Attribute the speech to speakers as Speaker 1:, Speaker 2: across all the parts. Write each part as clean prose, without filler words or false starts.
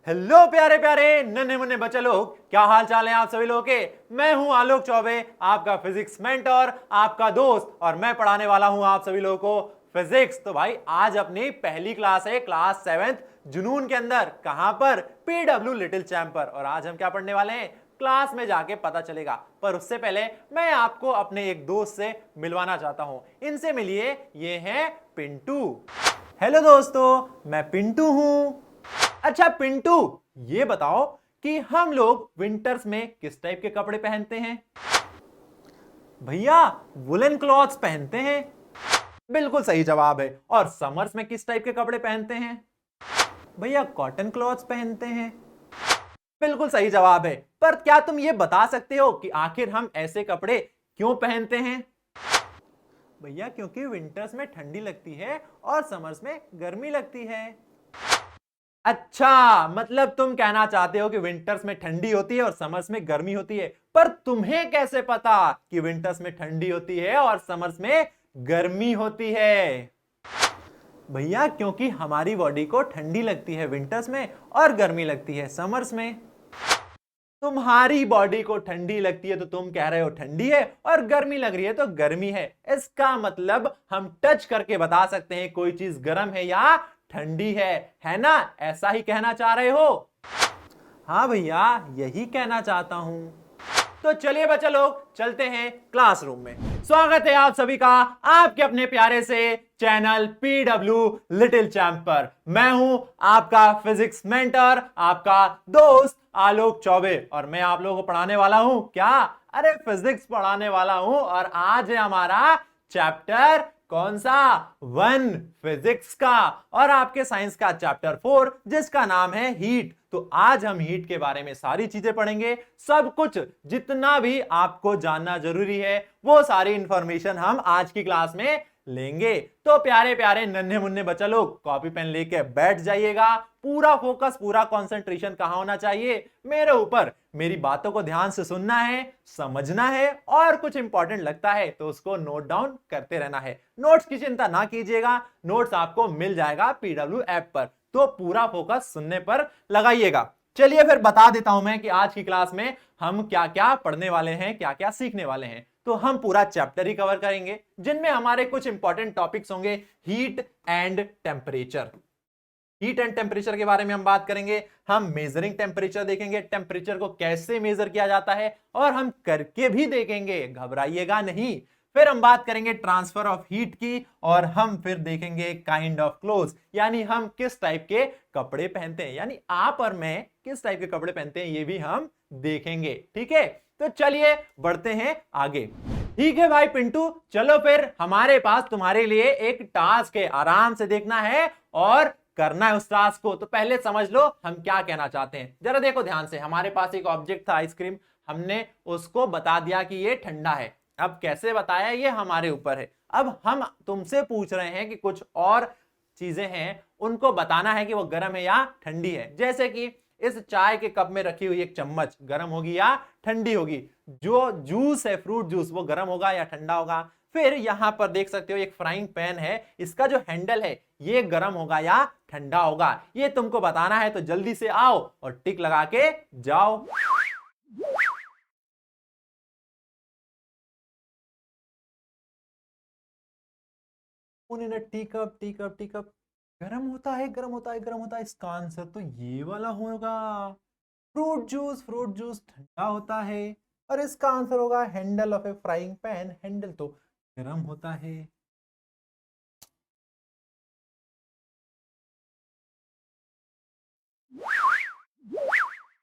Speaker 1: Hello प्यारे प्यारे नन्हे मुन्ने बच्चे लोग, क्या हाल चाल है आप सभी लोगों के। मैं हूं आलोक चौबे, आपका फिजिक्स मेंटर, आपका दोस्त, और मैं पढ़ाने वाला हूं आप सभी लोगों को फिजिक्स। तो भाई आज अपनी पहली क्लास है, क्लास 7th जुनून के अंदर। कहां पर? पीडब्ल्यू लिटिल चैंप पर। और आज हम क्या पढ़ने वाले हैं क्लास में जाके पता चलेगा। पर उससे पहले मैं आपको अपने एक दोस्त से मिलवाना चाहता हूं। इनसे मिलिए, ये हैं पिंटू। हेलो दोस्तों, मैं पिंटू हूं। अच्छा पिंटू, ये बताओ कि हम लोग विंटर्स में किस टाइप के कपड़े पहनते हैं? भैया, वुलन क्लॉथ्स पहनते हैं। बिल्कुल सही जवाब है। और समर्स में किस टाइप के कपड़े पहनते हैं? भैया, कॉटन क्लॉथ्स पहनते हैं। बिल्कुल सही जवाब है। पर क्या तुम ये बता सकते हो कि आखिर हम ऐसे कपड़े क्यों पहनते हैं? भैया, क्योंकि विंटर्स में ठंडी लगती है और समर्स में गर्मी लगती है। अच्छा, मतलब तुम कहना चाहते हो कि विंटर्स में ठंडी होती है और समर्स में गर्मी होती है। पर तुम्हें कैसे पता कि विंटर्स में ठंडी होती है और समर्स में गर्मी होती है? भैया, क्योंकि हमारी बॉडी को ठंडी लगती है विंटर्स में और गर्मी लगती है समर्स में। तुम्हारी बॉडी को ठंडी लगती है तो तुम कह रहे हो ठंडी है, और गर्मी लग रही है तो गर्मी है। इसका मतलब हम टच करके बता सकते हैं कोई चीज गर्म है या ठंडी है ना? ऐसा ही कहना चाह रहे हो? हाँ भैया, यही कहना चाहता हूं। तो चलिए बच्चा लोग, चलते हैं क्लासरूम में। स्वागत है आप सभी का आपके अपने प्यारे से चैनल पीडब्ल्यू लिटिल चैंप पर। मैं हूं आपका फिजिक्स मेंटर, आपका दोस्त आलोक चौबे, और मैं आप लोगों को पढ़ाने वाला हूं क्या? अरे फिजिक्स पढ़ाने वाला हूं। और आज है हमारा चैप्टर कौन सा? 1 फिजिक्स का, और आपके साइंस का चैप्टर 4 जिसका नाम है हीट। तो आज हम हीट के बारे में सारी चीजें पढ़ेंगे। सब कुछ जितना भी आपको जानना जरूरी है वो सारी इंफॉर्मेशन हम आज की क्लास में लेंगे। तो प्यारे प्यारे नन्हे मुन्ने बच्चा लोग, कॉपी पेन लेके बैठ जाइएगा। पूरा फोकस, पूरा कंसंट्रेशन कहां होना चाहिए? मेरे ऊपर। मेरी बातों को ध्यान से सुनना है, समझना है, और कुछ इंपॉर्टेंट लगता है तो उसको नोट डाउन करते रहना है। नोट्स की चिंता ना कीजिएगा, नोट्स आपको मिल जाएगा पीडब्ल्यू ऐप पर। तो पूरा फोकस सुनने पर लगाइएगा। चलिए फिर बता देता हूं मैं कि आज की क्लास में हम क्या क्या पढ़ने वाले हैं, क्या क्या सीखने वाले हैं। तो हम पूरा चैप्टर ही कवर करेंगे, जिनमें हमारे कुछ इंपॉर्टेंट टॉपिक्स होंगे। Heat and temperature. Heat and temperature के बारे में हम बात करेंगे। हम मेजरिंग टेम्परेचर देखेंगे, टेम्परेचर को कैसे मेजर किया जाता है, और हम करके भी देखेंगे, घबराइएगा नहीं। फिर हम बात करेंगे ट्रांसफर ऑफ हीट की, और हम फिर देखेंगे काइंड ऑफ क्लोथ्स, यानी हम किस टाइप के कपड़े पहनते हैं, यानी आप और मैं किस टाइप के कपड़े पहनते हैं ये भी हम देखेंगे। ठीक है, तो चलिए बढ़ते हैं आगे। ठीक है भाई पिंटू, चलो फिर हमारे पास तुम्हारे लिए एक टास्क है, आराम से देखना है और करना है उस टास्क को। तो पहले समझ लो हम क्या कहना चाहते हैं। जरा देखो ध्यान से। हमारे पास एक ऑब्जेक्ट था आइसक्रीम, हमने उसको बता दिया कि ये ठंडा है। अब कैसे बताया ये हमारे ऊपर है। अब हम तुमसे पूछ रहे हैं कि कुछ और चीजें हैं, उनको बताना है कि वो गर्म है या ठंडी है। जैसे कि इस चाय के कप में रखी हुई एक चम्मच गर्म होगी या ठंडी होगी? जो जूस है, फ्रूट जूस, वो गर्म होगा या ठंडा होगा? फिर यहां पर देख सकते हो एक फ्राइंग पैन है, इसका जो हैंडल है ये गर्म होगा या ठंडा होगा? ये तुमको बताना है। तो जल्दी से आओ और टिक लगा के जाओ। Tea cup, tea cup, tea cup. गर्म होता है, गर्म होता है, गर्म होता है। इसका आंसर तो ये वाला होगा, फ्रूट जूस। फ्रूट जूस ठंडा होता है। और इसका आंसर होगा handle of A frying pan. Handle तो गर्म होता है।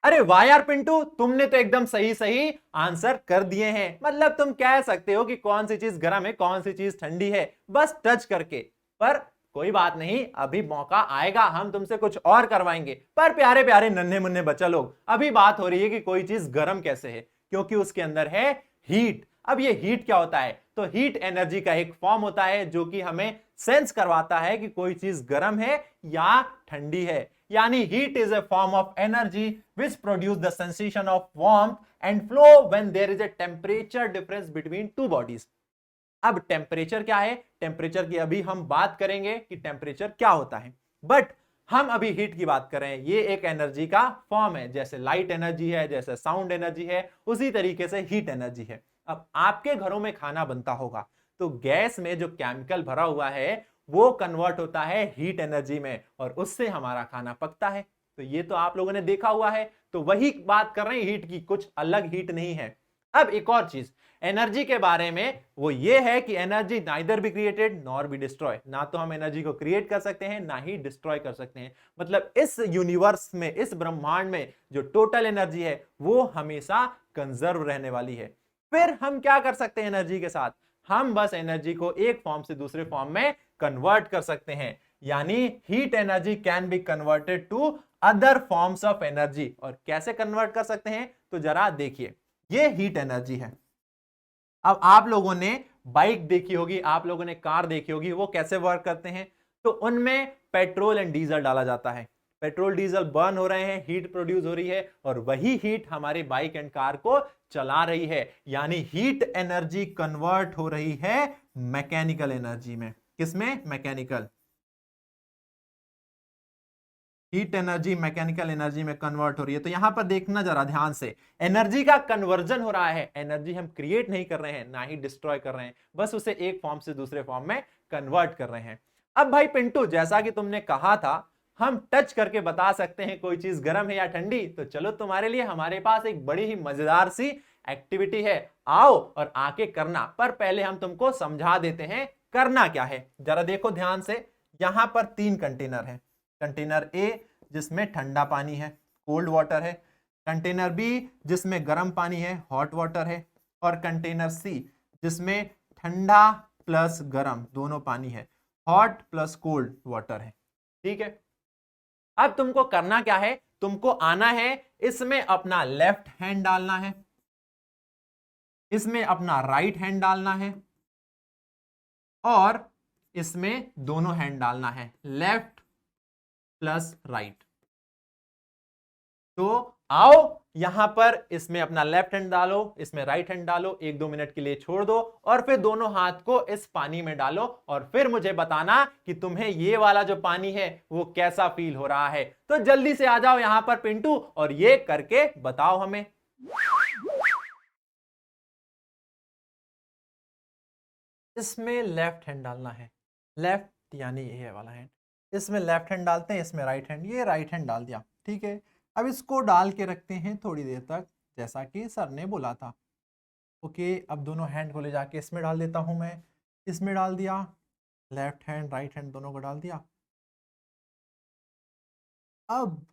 Speaker 1: अरे वाह यार पिंटू, तुमने तो एकदम सही सही आंसर कर दिए हैं। मतलब तुम कह सकते हो कि कौन सी चीज गर्म है, कौन सी चीज ठंडी है, बस टच करके। पर कोई बात नहीं, अभी मौका आएगा, हम तुमसे कुछ और करवाएंगे। पर प्यारे प्यारे नन्हे मुन्ने बच्चा लोग, अभी बात हो रही है कि कोई चीज गर्म कैसे है, क्योंकि उसके अंदर है हीट। अब ये हीट क्या होता है? तो हीट एनर्जी का एक फॉर्म होता है जो कि हमें सेंस करवाता है कि कोई चीज गर्म है या ठंडी है। यानी heat is a form of energy which produce the sensation of warmth and flow when there is a temperature difference between two bodies। अब टेम्परेचर क्या है? टेम्परेचर की अभी हम बात करेंगे कि टेम्परेचर क्या होता है। बट हम अभी हीट की बात कर रहे हैं, ये एक एनर्जी का फॉर्म है, जैसे लाइट एनर्जी है, जैसे साउंड एनर्जी है, उसी तरीके से हीट एनर्जी है। अब आपके घरों में खाना बनता होगा तो गैस में जो केमिकल भरा हुआ है वो कन्वर्ट होता है हीट एनर्जी में और उससे हमारा खाना पकता है। तो ये तो आप लोगों ने देखा हुआ है, तो वही बात कर रहे हैं हीट की, कुछ अलग हीट नहीं है। अब एक और चीज एनर्जी के बारे में, वो ये है कि energy neither be created nor be destroy, ना तो हम एनर्जी को क्रिएट कर सकते हैं ना ही डिस्ट्रॉय कर सकते हैं। मतलब इस यूनिवर्स में, इस ब्रह्मांड में जो टोटल एनर्जी है वो हमेशा कंजर्व रहने वाली है। फिर हम क्या कर सकते हैं एनर्जी के साथ, हम बस एनर्जी को एक फॉर्म से दूसरे फॉर्म में कन्वर्ट कर सकते हैं, यानी heat energy can be converted to other forms of energy. और कैसे कन्वर्ट कर सकते हैं तो जरा देखिए, ये हीट एनर्जी है। अब आप लोगों ने बाइक देखी होगी, आप लोगों ने कार देखी होगी, वो कैसे वर्क करते हैं, तो उनमें पेट्रोल एंड डीजल डाला जाता है, पेट्रोल डीजल बर्न हो रहे हैं, हीट प्रोड्यूस हो रही है और वही हीट हमारी बाइक एंड कार को चला रही है। यानी हीट एनर्जी कन्वर्ट हो रही है मैकेनिकल एनर्जी में। किसमें? Mechanical. Heat energy mechanical energy में कन्वर्ट हो रही है। तो यहां पर देखना जरा ध्यान से, एनर्जी का कन्वर्जन हो रहा है, एनर्जी हम क्रिएट नहीं कर रहे हैं ना ही डिस्ट्रॉय कर रहे हैं, बस उसे एक फॉर्म से दूसरे फॉर्म में कन्वर्ट कर रहे हैं। अब भाई पिंटू, जैसा कि तुमने कहा था हम टच करके बता सकते हैं कोई चीज गर्म है या ठंडी, तो चलो तुम्हारे लिए हमारे पास एक बड़ी ही मजेदार सी एक्टिविटी है, आओ और आके करना। पर पहले हम तुमको समझा देते हैं करना क्या है। जरा देखो ध्यान से, यहां पर 3 कंटेनर है। कंटेनर ए जिसमें ठंडा पानी है, कोल्ड वाटर है, कंटेनर बी जिसमें गर्म पानी है, हॉट वाटर है, और कंटेनर सी जिसमें ठंडा प्लस गर्म दोनों पानी है, हॉट प्लस कोल्ड वाटर है। ठीक है, अब तुमको करना क्या है, तुमको आना है, इसमें अपना लेफ्ट हैंड डालना है, इसमें अपना राइट हैंड डालना है और इसमें दोनों हैंड डालना है, लेफ्ट प्लस राइट। तो आओ यहां पर, इसमें अपना लेफ्ट हैंड डालो, इसमें राइट हैंड डालो, 1-2 मिनट के लिए छोड़ दो और फिर दोनों हाथ को इस पानी में डालो और फिर मुझे बताना कि तुम्हें ये वाला जो पानी है वो कैसा फील हो रहा है। तो जल्दी से आ जाओ यहां पर पिंटू और ये करके बताओ हमें। इसमें लेफ्ट हैंड डालना है, लेफ्ट यानी ये वाला हैंड, इसमें लेफ्ट हैंड डालते हैं, इसमें राइट हैंड, ये राइट हैंड डाल दिया। ठीक है, अब इसको डाल के रखते हैं थोड़ी देर तक, जैसा कि सर ने बोला था। ओके, अब दोनों हैंड को ले जाके इसमें डाल देता हूं मैं, इसमें डाल दिया, लेफ्ट हैंड राइट हैंड दोनों को डाल दिया। अब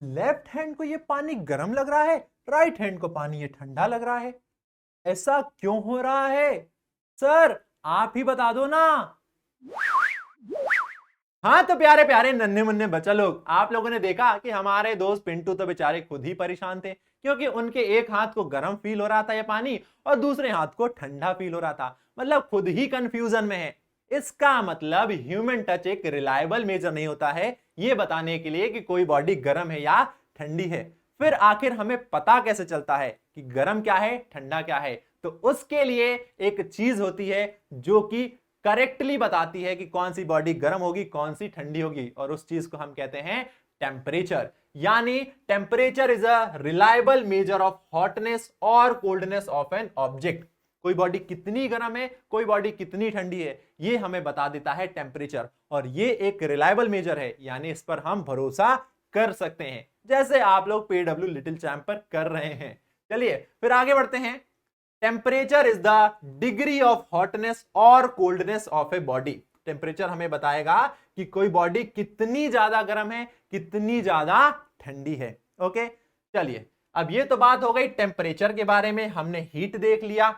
Speaker 1: लेफ्ट हैंड को ये पानी गर्म लग रहा है, राइट हैंड को पानी ये ठंडा लग रहा है, ऐसा क्यों हो रहा है सर? आप ही बता दो ना। हाँ तो प्यारे प्यारे नन्हे मुन्ने बच्चा लोग, आप लोगों ने देखा कि हमारे दोस्त पिंटू तो बेचारे खुद ही परेशान थे, क्योंकि उनके एक हाथ को गर्म फील हो रहा था ये पानी और दूसरे हाथ को ठंडा फील हो रहा था, मतलब खुद ही कंफ्यूजन में है। इसका मतलब ह्यूमन टच एक रिलायबल मेजर नहीं होता है ये बताने के लिए कि कोई बॉडी गर्म है या ठंडी है। फिर आखिर हमें पता कैसे चलता है कि गर्म क्या है ठंडा क्या है? तो उसके लिए एक चीज होती है जो कि करेक्टली बताती है कि कौन सी बॉडी गर्म होगी कौन सी ठंडी होगी, और उस चीज को हम कहते हैं टेम्परेचर। यानी temperature is a reliable measure of hotness और कोल्डनेस ऑफ एन ऑब्जेक्ट। कोई बॉडी कितनी गर्म है, कोई बॉडी कितनी ठंडी है, ये हमें बता देता है टेम्परेचर, और ये एक रिलायबल मेजर है, यानी इस पर हम भरोसा कर सकते हैं, जैसे आप लोग PW लिटिल चैंप पर कर रहे हैं। चलिए फिर आगे बढ़ते हैं। Temperature is the degree of hotness और coldness of a body. Temperature हमें बताएगा कि कोई बॉडी कितनी ज्यादा गर्म है कितनी ज्यादा ठंडी है। ओके, चलिए अब ये तो बात हो गई टेम्परेचर के बारे में, हमने हीट देख लिया।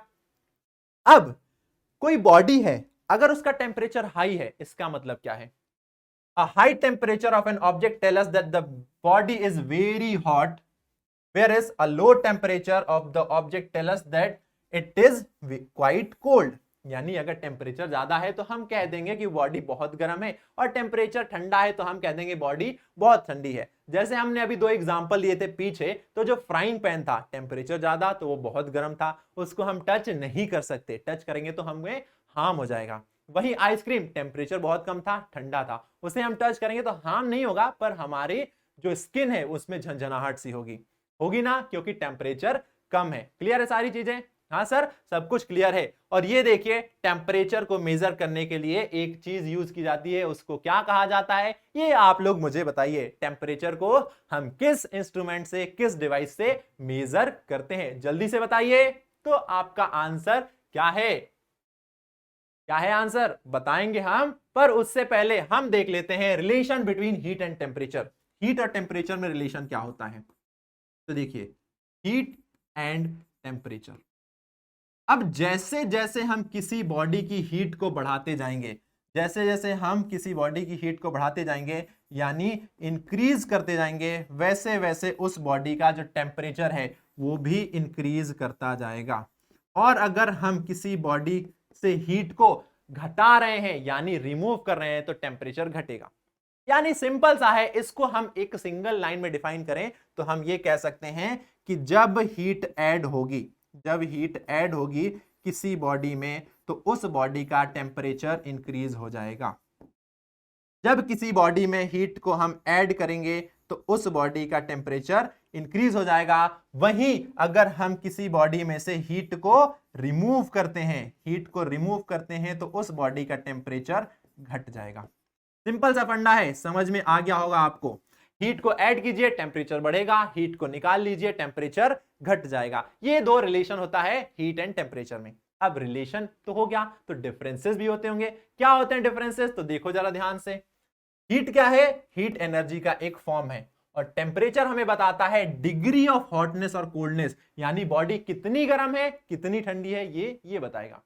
Speaker 1: अब कोई बॉडी है, अगर उसका टेम्परेचर हाई है, इसका मतलब क्या है? A high temperature of an object tells us that the body is very hot, whereas a low temperature of the object tells us that it is quite cold. यानी अगर टेम्परेचर ज्यादा है तो हम कह देंगे कि बॉडी बहुत गर्म है, और टेम्परेचर ठंडा है तो हम कह देंगे बॉडी बहुत ठंडी है। जैसे हमने अभी दो एग्जांपल लिए थे पीछे, तो जो फ्राइंग पैन था टेम्परेचर ज्यादा तो वो बहुत गर्म था, उसको हम टच नहीं कर सकते, टच करेंगे तो हमें हार्म हो जाएगा। वही आइसक्रीम टेम्परेचर बहुत कम था, ठंडा था, उसे हम टच करेंगे तो हार्म नहीं होगा, पर हमारी जो स्किन है उसमें झंझनाहट सी होगी, होगी ना, क्योंकि टेम्परेचर कम है। क्लियर है सारी चीजें? हाँ सर, सब कुछ क्लियर है। और ये देखिए, टेम्परेचर को मेजर करने के लिए एक चीज यूज की जाती है, उसको क्या कहा जाता है, ये आप लोग मुझे बताइए। टेम्परेचर को हम किस इंस्ट्रूमेंट से, किस डिवाइस से मेजर करते हैं, जल्दी से बताइए। तो आपका आंसर क्या है? क्या है आंसर? बताएंगे हम, पर उससे पहले हम देख लेते हैं relation between heat and temperature. Heat और टेम्परेचर में रिलेशन क्या होता है? तो देखिए, हीट एंड टेम्परेचर। अब जैसे जैसे हम किसी बॉडी की हीट को बढ़ाते जाएंगे, जैसे जैसे हम किसी बॉडी की हीट को बढ़ाते जाएंगे, यानी इंक्रीज करते जाएंगे, वैसे वैसे उस बॉडी का जो टेम्परेचर है वो भी इंक्रीज करता जाएगा। और अगर हम किसी बॉडी से हीट को घटा रहे हैं, यानी रिमूव कर रहे हैं, तो टेम्परेचर घटेगा। यानी सिंपल सा है, इसको हम एक सिंगल लाइन में डिफाइन करें तो हम ये कह सकते हैं कि जब हीट ऐड होगी, जब हीट ऐड होगी किसी बॉडी में, तो उस बॉडी का टेम्परेचर इंक्रीज हो जाएगा। जब किसी बॉडी में हीट को हम ऐड करेंगे तो उस बॉडी का टेम्परेचर इंक्रीज हो जाएगा। वहीं अगर हम किसी बॉडी में से हीट को रिमूव करते हैं, हीट को रिमूव करते हैं, तो उस बॉडी का टेम्परेचर घट जाएगा। सिंपल सा फंडा है, समझ में आ गया होगा आपको। हीट को ऐड कीजिए, टेम्परेचर बढ़ेगा, हीट को निकाल लीजिए, टेम्परेचर घट जाएगा। ये दो रिलेशन होता है हीट एंड टेम्परेचर में। अब रिलेशन तो हो गया, तो डिफरेंसेस भी होते होंगे। क्या होते हैं डिफरेंसेस? तो देखो जरा ध्यान से। हीट क्या है? हीट एनर्जी का एक फॉर्म है, और टेम्परेचर हमें बताता है डिग्री ऑफ हॉटनेस और कोल्डनेस, यानी बॉडी कितनी गर्म है, कितनी ठंडी है, ये बताएगा।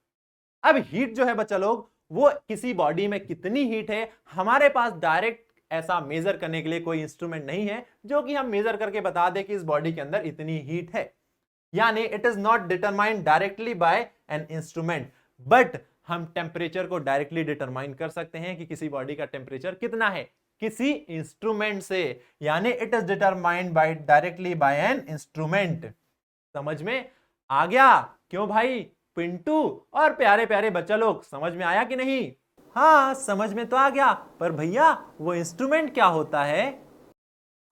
Speaker 1: अब हीट जो है बच्चा लोग, वो किसी बॉडी में कितनी हीट है, हमारे पास डायरेक्ट ऐसा मेजर करने के लिए कोई इंस्ट्रूमेंट नहीं है जो कि हम मेजर करके बता दे कि इस बॉडी के अंदर इतनी हीट है। यानी it is not determined directly by an instrument, but हम टेम्परेचर को डायरेक्टली डिटरमाइन कर सकते हैं कि किसी बॉडी का टेम्परेचर कितना है, किसी इंस्ट्रूमेंट से। यानी it is determined by directly by an instrument. समझ में आ गया? क्यों भाई पिंटू और प्यारे प्यारे बच्चा लोग, समझ में आया कि नहीं? हाँ, समझ में तो आ गया, पर भैया वो इंस्ट्रूमेंट क्या होता है?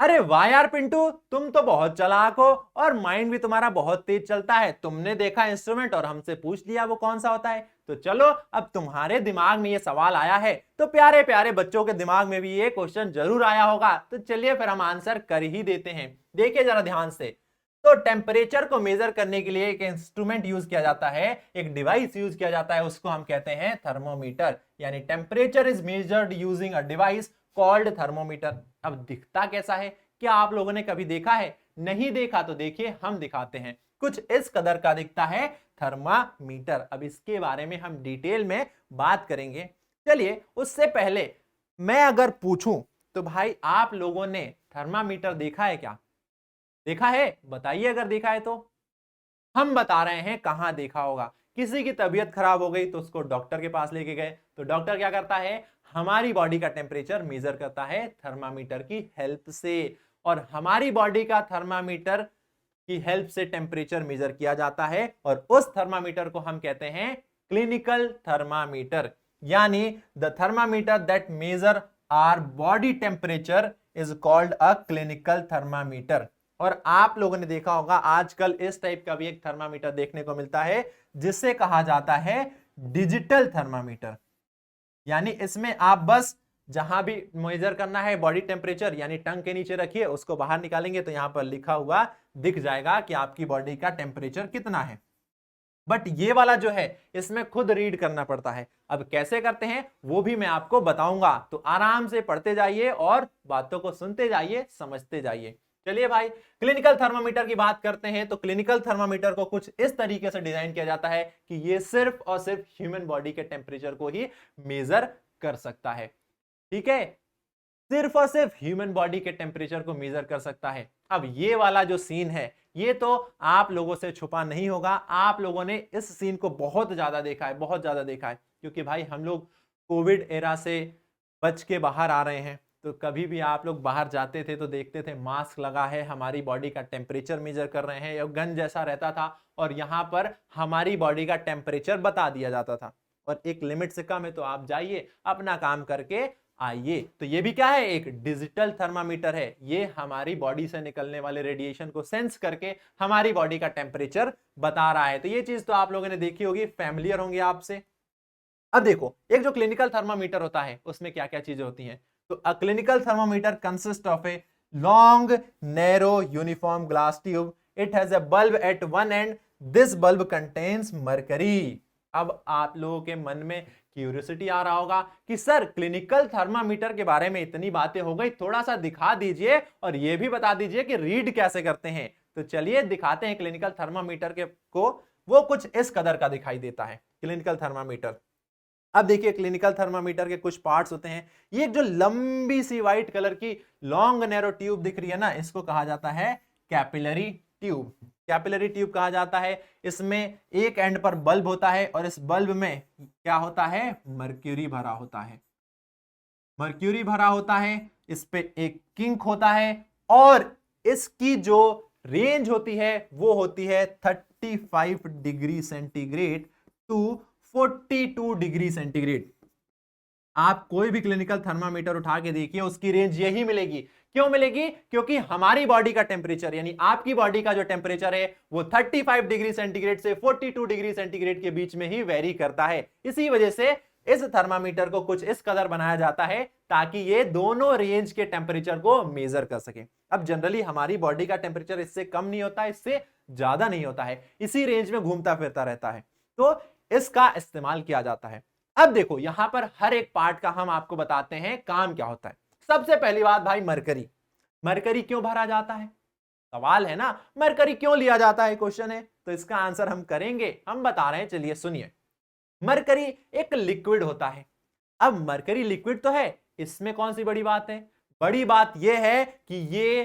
Speaker 1: अरे वाह यार पिंटू, तुम तो बहुत चालाक हो और माइंड भी तुम्हारा बहुत तेज चलता है। तुमने देखा इंस्ट्रूमेंट और हमसे पूछ लिया वो कौन सा होता है। तो चलो, अब तुम्हारे दिमाग में ये सवाल आया है, तो प्यारे प्यारे बच्चों के दिमाग में भी ये क्वेश्चन जरूर आया होगा। तो चलिए फिर हम आंसर कर ही देते हैं। देखिए जरा ध्यान से। तो टेम्परेचर को मेजर करने के लिए एक इंस्ट्रूमेंट यूज किया जाता है, एक डिवाइस यूज किया जाता है, उसको हम कहते हैं थर्मोमीटर। यानी temperature is measured using a device called thermometer. अब दिखता कैसा है? क्या आप लोगों ने कभी देखा है? नहीं देखा तो देखिए हम दिखाते हैं। कुछ इस कदर का दिखता है थर्मामीटर। अब इसके बारे में हम डिटेल में बात करेंगे। चलिए, उससे पहले मैं अगर पूछूं तो भाई आप लोगों ने थर्मामीटर देखा है क्या? देखा है? बताइए अगर देखा है तो। हम बता रहे हैं कहां देखा होगा। किसी की तबीयत खराब हो गई तो उसको डॉक्टर के पास लेके गए, तो डॉक्टर क्या करता है? हमारी बॉडी का टेम्परेचर मेजर करता है थर्मामीटर की हेल्प से, और हमारी बॉडी का थर्मामीटर की हेल्प से टेम्परेचर मेजर किया जाता है, और उस थर्मामीटर को हम कहते हैं क्लिनिकल थर्मामीटर। यानी the thermometer that measure our body temperature is called a clinical thermometer. और आप लोगों ने देखा होगा आजकल इस टाइप का भी एक थर्मामीटर देखने को मिलता है, जिसे कहा जाता है डिजिटल थर्मामीटर। यानी इसमें आप बस जहां भी मेजर करना है बॉडी टेम्परेचर, यानी टंग के नीचे रखिए, उसको बाहर निकालेंगे तो यहां पर लिखा हुआ दिख जाएगा कि आपकी बॉडी का टेम्परेचर कितना है। बट ये वाला जो है, इसमें खुद रीड करना पड़ता है। अब कैसे करते हैं वो भी मैं आपको बताऊंगा, तो आराम से पढ़ते जाइए और बातों को सुनते जाइए, समझते जाइए। चलिए भाई, क्लिनिकल थर्मामीटर की बात करते हैं। तो क्लिनिकल थर्मामीटर को कुछ इस तरीके से डिजाइन किया जाता है कि ये सिर्फ और सिर्फ ह्यूमन बॉडी के टेम्परेचर को ही मेजर कर सकता है। ठीक है, सिर्फ और सिर्फ ह्यूमन बॉडी के टेम्परेचर को मेजर कर सकता है। अब ये वाला जो सीन है, ये तो आप लोगों से छुपा नहीं होगा, आप लोगों ने इस सीन को बहुत ज्यादा देखा है, बहुत ज्यादा देखा है, क्योंकि भाई हम लोग कोविड एरा से बच के बाहर आ रहे हैं। तो कभी भी आप लोग बाहर जाते थे तो देखते थे मास्क लगा है, हमारी बॉडी का टेम्परेचर मेजर कर रहे हैं, गन जैसा रहता था और यहाँ पर हमारी बॉडी का टेम्परेचर बता दिया जाता था, और एक लिमिट से कम है तो आप जाइए अपना काम करके आइए। तो ये भी क्या है, एक डिजिटल थर्मामीटर है, ये हमारी बॉडी से निकलने वाले रेडिएशन को सेंस करके हमारी बॉडी का टेम्परेचर बता रहा है। तो ये चीज तो आप लोगों ने देखी होगी, फैमिलियर होंगे आपसे। अब देखो, एक जो क्लिनिकल थर्मामीटर होता है उसमें क्या क्या चीजें होती हैं। तो a clinical thermometer consist of a long narrow uniform glass tube, it has a bulb at one end, this bulb contains mercury. अब आप लोगों के मन में क्यूरियोसिटी आ रहा होगा कि सर क्लिनिकल थर्मामीटर के बारे में इतनी बातें हो गई, थोड़ा सा दिखा दीजिए और यह भी बता दीजिए कि रीड कैसे करते हैं। तो चलिए दिखाते हैं क्लिनिकल थर्मामीटर के को। वो कुछ इस कदर का दिखाई देता है क्लिनिकल थर्मामीटर। अब देखिए, क्लिनिकल थर्मामीटर के कुछ पार्ट्स होते हैं। ये एक जो लंबी सी व्हाइट कलर की लॉन्ग नैरो ट्यूब दिख रही है ना, इसको कहा जाता है कैपिलरी ट्यूब। कैपिलरी ट्यूब कहा जाता है। इसमें एक एंड पर बल्ब होता है और इस बल्ब में क्या होता है, मर्क्यूरी भरा होता है, मर्क्यूरी भरा होता है। इस पे एक किंक होता है और इसकी जो रेंज होती है वो होती है 35 degree centigrade to 42 degree centigrade. आप कोई भी क्लिनिकल थर्मामीटर उठा के देखिए, उसकी रेंज यही मिलेगी। क्यों मिलेगी? क्योंकि हमारी बॉडी का टेम्परेचर यानी आपकी बॉडी का जो टेम्परेचर है वो 35 डिग्री सेंटीग्रेड से 42 डिग्री सेंटीग्रेड के बीच में ही वेरी करता है। इसी वजह से इस थर्मामीटर को कुछ इस कदर बनाया जाता है ताकि ये दोनों रेंज के टेम्परेचर को मेजर कर सके। अब जनरली हमारी बॉडी का टेम्परेचर इससे कम नहीं होता, इससे ज्यादा नहीं होता है, इसी रेंज में घूमता फिरता रहता है, तो इसका इस्तेमाल किया जाता है। अब देखो, यहां पर हर एक पार्ट का हम आपको बताते हैं काम क्या होता है। सबसे पहली बात भाई, मरकरी। मरकरी क्यों भरा जाता है? सवाल है ना, मरकरी क्यों लिया जाता है, क्वेश्चन है। तो इसका आंसर हम करेंगे, हम बता रहे हैं, चलिए सुनिए। मरकरी एक लिक्विड होता है। अब मरकरी लिक्विड तो है, इसमें कौन सी बड़ी बात है? बड़ी बात यह है कि ये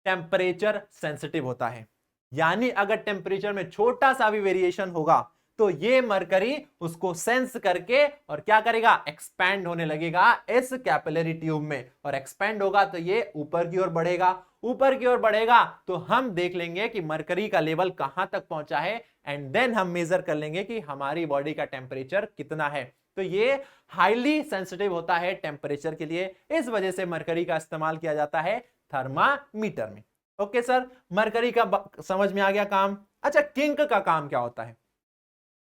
Speaker 1: टेम्परेचर सेंसिटिव होता है, यानी अगर टेम्परेचर में छोटा सा भी वेरिएशन होगा तो ये मरकरी उसको सेंस करके और क्या करेगा, एक्सपैंड होने लगेगा इस कैपिलरी ट्यूब में, और एक्सपैंड होगा तो ये ऊपर की ओर बढ़ेगा। ऊपर की ओर बढ़ेगा तो हम देख लेंगे कि मरकरी का लेवल कहां तक पहुंचा है, एंड देन हम मेजर कर लेंगे कि हमारी बॉडी का टेम्परेचर कितना है। तो ये हाईली सेंसिटिव होता है टेम्परेचर के लिए, इस वजह से मरकरी का इस्तेमाल किया जाता है थर्मामीटर में। ओके सर, मरकरी का समझ में आ गया काम। अच्छा, किंक का काम क्या होता है?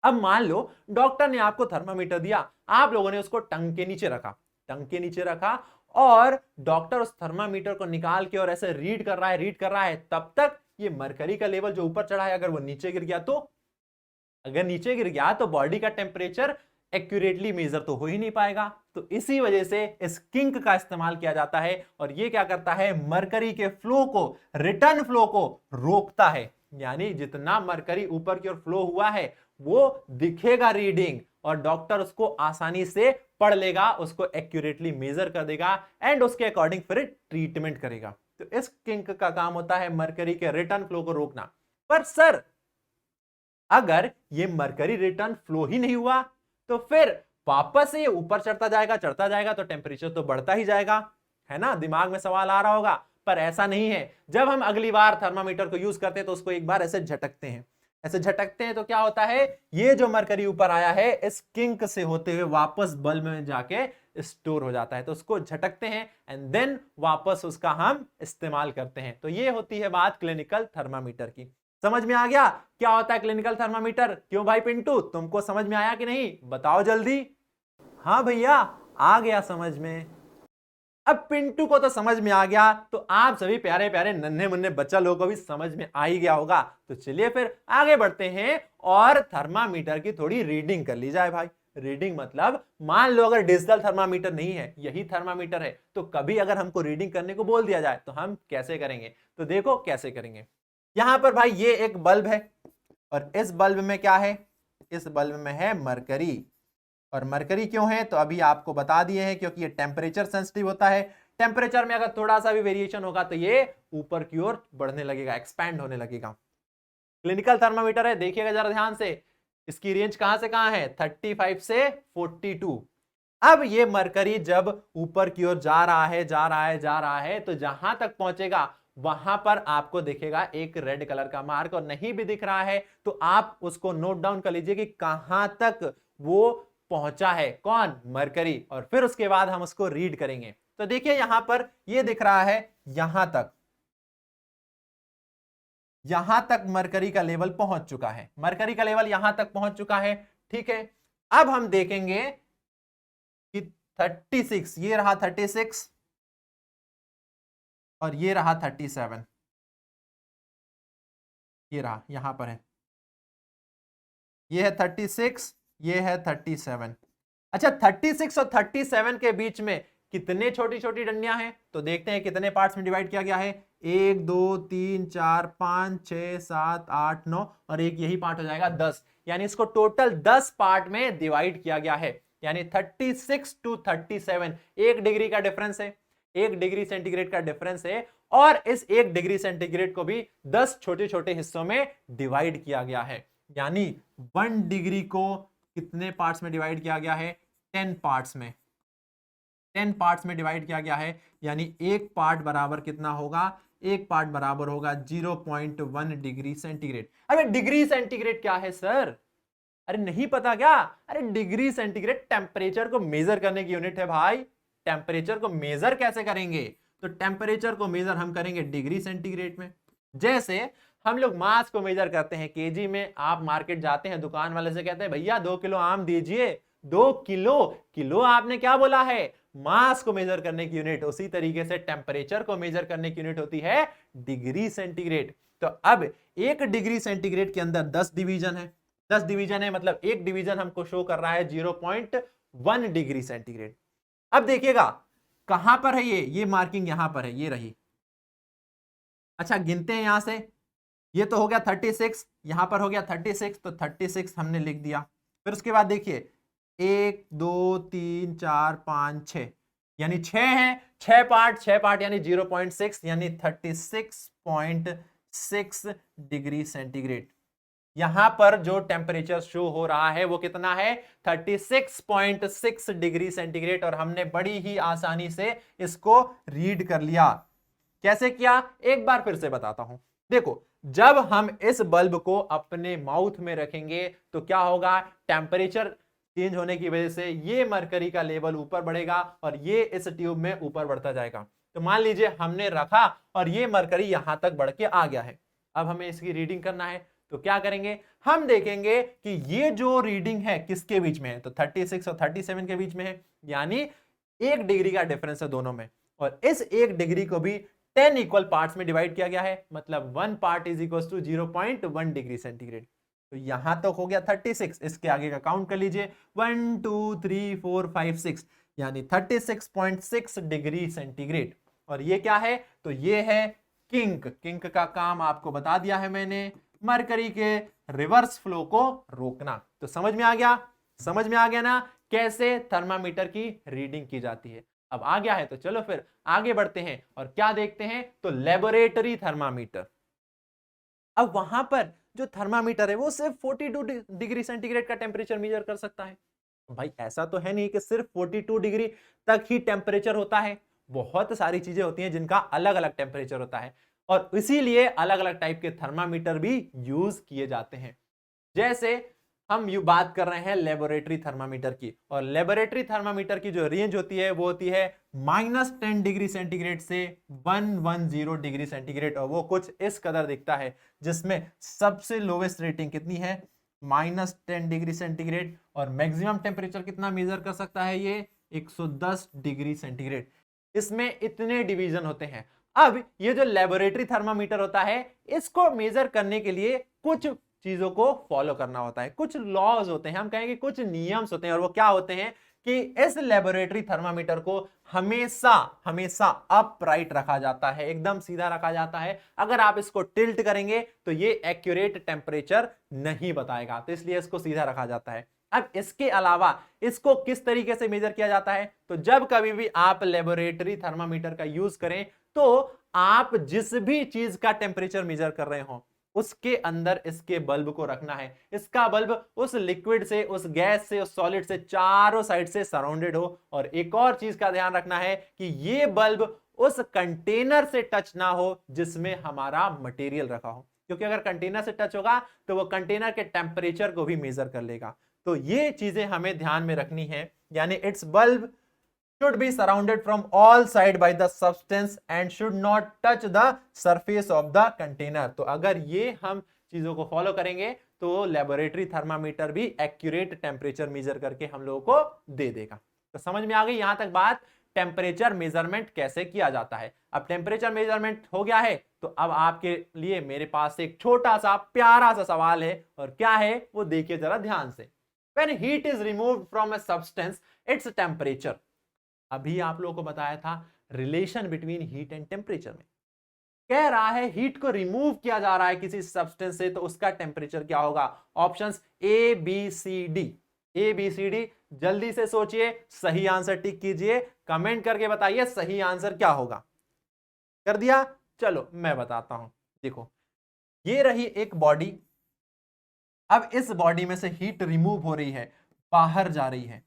Speaker 1: अब मान लो डॉक्टर ने आपको थर्मामीटर दिया, आप लोगों ने उसको टंग के नीचे रखा, टंग के नीचे रखा, और डॉक्टर उस थर्मामीटर को निकाल के और ऐसे रीड कर रहा है, रीड कर रहा है। तब तक ये मरकरी का लेवल जो ऊपर चढ़ा है अगर वो नीचे गिर गया, तो अगर नीचे गिर गया तो बॉडी का टेम्परेचर एक्यूरेटली मेजर तो हो ही नहीं पाएगा। तो इसी वजह से इस किंक का इस्तेमाल किया जाता है, और ये क्या करता है, मरकरी के फ्लो को, रिटर्न फ्लो को रोकता है। यानी जितना मरकरी ऊपर की ओर फ्लो हुआ है वो दिखेगा रीडिंग, और डॉक्टर उसको आसानी से पढ़ लेगा, उसको एक्यूरेटली मेजर कर देगा, एंड उसके अकॉर्डिंग फिर ट्रीटमेंट करेगा। तो इस किंक का काम होता है मरकरी के रिटर्न फ्लो को रोकना। पर सर, अगर ये मरकरी रिटर्न फ्लो ही नहीं हुआ तो फिर वापस से ये ऊपर चढ़ता जाएगा तो टेम्परेचर तो बढ़ता ही जाएगा, है ना। दिमाग में सवाल आ रहा होगा, पर ऐसा नहीं है। जब हम अगली बार थर्मामीटर को यूज करते हैं तो उसको एक बार ऐसे झटकते हैं, ऐसे झटकते हैं तो क्या होता है, ये जो मरकरी ऊपर आया है इस किंक से होते हुए वापस बल्ब में जाके स्टोर हो जाता है। तो उसको झटकते हैं एंड देन वापस उसका हम इस्तेमाल करते हैं। तो ये होती है बात क्लिनिकल थर्मामीटर की। समझ में आ गया क्या होता है क्लिनिकल थर्मामीटर? क्यों भाई पिंटू, तुमको समझ में आया कि नहीं, बताओ जल्दी। हाँ भैया, आ गया समझ में। अब पिंटू को तो समझ में आ गया, तो आप सभी प्यारे प्यारे नन्हे मुन्ने बच्चा लोगों को भी समझ में आ ही गया होगा। तो चलिए फिर आगे बढ़ते हैं और थर्मामीटर की थोड़ी रीडिंग कर ली जाए भाई। रीडिंग मतलब, मान लो अगर डिजिटल थर्मामीटर नहीं है, यही थर्मामीटर है, तो कभी अगर हमको रीडिंग करने को बोल दिया जाए तो हम कैसे करेंगे? तो देखो कैसे करेंगे। यहां पर भाई ये एक बल्ब है, और इस बल्ब में क्या है, इस बल्ब में है मरकरी। और मरकरी क्यों है तो अभी आपको बता दिए हैं, क्योंकि ये टेम्परेचर सेंसिटिव होता है। टेम्परेचर में अगर थोड़ा सा भी वेरिएशन होगा तो ये ऊपर की ओर बढ़ने लगेगा, एक्सपैंड होने लगेगा। क्लिनिकल थर्मामीटर है, देखिएगा जरा ध्यान से, इसकी रेंज कहां से कहां है, 35 से 42। अब ये मरकरी जब ऊपर की ओर जा रहा है जा रहा है जा रहा है, तो जहां तक पहुंचेगा वहां पर आपको दिखेगा एक रेड कलर का मार्क, और नहीं भी दिख रहा है तो आप उसको नोट डाउन कर लीजिए कि कहां तक वो पहुंचा है, कौन, मरकरी, और फिर उसके बाद हम उसको रीड करेंगे। तो देखिए यहां पर ये दिख रहा है यहां तक मरकरी का लेवल पहुंच चुका है, मरकरी का लेवल यहां तक पहुंच चुका है। ठीक है, अब हम देखेंगे कि 36, ये रहा 36 और ये रहा 37, ये रहा यहां पर है, ये है 36, ये है 37। अच्छा, 36 और 37 के बीच में कितने छोटी छोटी डंडियां हैं, तो देखते हैं कितने पार्ट्स में डिवाइड किया गया है। 1 2 3 4 5 6 7 8 9 और एक यही पार्ट हो जाएगा 10, यानी इसको टोटल 10 पार्ट में डिवाइड किया गया है। यानी 36 टू 37 1 डिग्री का डिफरेंस है, 1 डिग्री सेंटीग्रेड का डिफरेंस है, और इस 1 डिग्री सेंटीग्रेड को भी 10 छोटे छोटे हिस्सों में डिवाइड किया गया है। यानी 1 डिग्री को कितने पार्ट्स में डिवाइड किया गया है, 10 पार्ट्स में, 10 पार्ट्स में डिवाइड किया गया है। यानी एक पार्ट बराबर कितना होगा, एक पार्ट बराबर होगा 0.1 डिग्री सेंटीग्रेड। अरे डिग्री सेंटीग्रेड क्या है सर, अरे नहीं पता क्या, अरे डिग्री सेंटीग्रेड टेम्परेचर को मेजर करने की यूनिट है भाई। टेम्परेचर को मेजर कैसे करेंगे, तो टेम्परेचर को मेजर हम करेंगे डिग्री सेंटीग्रेड में। जैसे हम लोग मास को मेजर करते हैं केजी में, आप मार्केट जाते हैं, दुकान वाले से कहते हैं भैया 2 किलो आम दीजिए, 2 किलो, किलो आपने क्या बोला है, मास को मेजर करने की यूनिट। उसी तरीके से टेम्परेचर को मेजर करने की यूनिट होती है डिग्री सेंटीग्रेड। तो अब 1 डिग्री सेंटीग्रेड के अंदर 10 डिवीजन है, 10 डिवीजन है, मतलब एक डिवीजन हमको शो कर रहा है 0.1 डिग्री सेंटीग्रेड। अब देखिएगा कहां पर है ये मार्किंग यहां पर है, ये रही। अच्छा गिनते हैं यहां से, ये तो हो गया 36, यहां पर हो गया 36, तो 36 हमने लिख दिया। फिर उसके बाद देखिए 1 2 3 4 5 6, यानी 6 है, 6 पार्ट यानी 0.6, यानी 36.6 डिग्री सेंटीग्रेड। यहां पर जो टेम्परेचर शो हो रहा है वो कितना है, 36.6 डिग्री सेंटीग्रेड, और हमने बड़ी ही आसानी से इसको रीड कर लिया। कैसे किया, एक बार फिर से बताता हूं। देखो, जब हम इस बल्ब को अपने माउथ में रखेंगे तो क्या होगा, टेम्परेचर चेंज होने की वजह से ये मरकरी का लेवल ऊपर बढ़ेगा और ये इस ट्यूब में ऊपर बढ़ता जाएगा। तो मान लीजिए हमने रखा और ये मरकरी यहां तक बढ़ के आ गया है। अब हमें इसकी रीडिंग करना है, तो क्या करेंगे, हम देखेंगे कि ये जो रीडिंग है किसके बीच में है, तो 36 और 37 के बीच में है, यानी 1 डिग्री का डिफरेंस है दोनों में। और इस 1 डिग्री को भी 10 इक्वल पार्ट्स में डिवाइड किया गया है, मतलब 1 part is equal to 0.1 degree centigrade. तो यहां तक हो गया 36, इसके आगे का काउंट कर लीजिए 1 2 3 4 5 6, यानी 36.6 डिग्री सेंटीग्रेड। और ये क्या है, तो ये है किंक। किंक का काम आपको बता दिया है मैंने, मरकरी के रिवर्स फ्लो को रोकना। तो समझ में आ गया, समझ में आ गया ना कैसे थर्मामीटर की रीडिंग की जाती है। अब आ गया है तो चलो फिर आगे बढ़ते हैं और क्या देखते हैं, तो लेबोरेटरी थर्मामीटर। अब वहां पर जो थर्मामीटर है वो सिर्फ 42 डिग्री सेंटीग्रेड का टेम्परेचर मेजर कर सकता है। भाई ऐसा तो है नहीं कि सिर्फ 42 डिग्री तक ही टेम्परेचर होता है, बहुत सारी चीजें होती हैं जिनका अलग अलग टेम्परेचर होता है, और इसीलिए अलग अलग टाइप के थर्मामीटर भी यूज किए जाते हैं। जैसे हम यू बात कर रहे हैं लेबोरेटरी थर्मामीटर की, और लेबोरेटरी थर्मामीटर की जो रेंज होती है वो होती है -10 डिग्री सेंटीग्रेड से 110 डिग्री सेंटीग्रेड, और वो कुछ इस कदर दिखता है, जिसमें सबसे लोवेस्ट रेटिंग कितनी है, -10 डिग्री सेंटीग्रेड, और मैक्सिमम टेम्परेचर कितना मेजर कर सकता है ये 110 डिग्री सेंटीग्रेड। इसमें इतने डिवीजन होते हैं। अब ये जो लेबोरेटरी थर्मामीटर होता है, इसको मेजर करने के लिए कुछ चीजों को फॉलो करना होता है, कुछ लॉज होते हैं, हम कहेंगे कुछ नियम्स होते हैं। और वो क्या होते हैं कि इस लेबोरेटरी थर्मामीटर को हमेशा हमेशा अपराइट रखा जाता है, एकदम सीधा रखा जाता है। अगर आप इसको टिल्ट करेंगे तो ये एक्यूरेट टेम्परेचर नहीं बताएगा, तो इसलिए इसको सीधा रखा जाता है। अब इसके अलावा इसको किस तरीके से मेजर किया जाता है, तो जब कभी भी आप लेबोरेटरी थर्मामीटर का यूज करें तो आप जिस भी चीज का टेम्परेचर मेजर कर रहे हो उसके अंदर इसके बल्ब को रखना है। इसका बल्ब उस लिक्विड से, उस गैस से, उस सॉलिड से चारों साइड से सराउंडेड हो। और एक और चीज का ध्यान रखना है कि ये बल्ब उस कंटेनर से टच ना हो जिसमें हमारा मटेरियल रखा हो, क्योंकि अगर कंटेनर से टच होगा तो वो कंटेनर के टेम्परेचर को भी मेजर कर लेगा। तो ये चीजें हमें ध्यान में रखनी है, यानी it's bulb should be surrounded from all side by the substance and should not touch the surface of the container। तो अगर ये हम चीजों को फॉलो करेंगे तो लेबोरेटरी थर्मामीटर भी एक्यूरेट टेम्परेचर मेजर करके हम लोगों को दे देगा। तो समझ में आ गई यहां तक बात, टेम्परेचर मेजरमेंट कैसे किया जाता है। अब टेम्परेचर मेजरमेंट हो गया है तो अब आपके लिए मेरे पास एक छोटा सा प्यारा सा सवाल है, और क्या है वो देखिए जरा ध्यान से। When heat is removed from a substance, its temperature, अभी आप लोगों को बताया था relation between heat and temperature में, कह रहा है हीट को रिमूव किया जा रहा है किसी सब्सटेंस से तो उसका टेम्परेचर क्या होगा। Options A B C D, A B C D, जल्दी से सोचिए, सही आंसर टिक कीजिए, कमेंट करके बताइए सही आंसर क्या होगा। कर दिया, चलो मैं बताता हूं। देखो ये रही एक बॉडी, अब इस बॉडी में से हीट रिमूव हो रही है, बाहर जा रही है,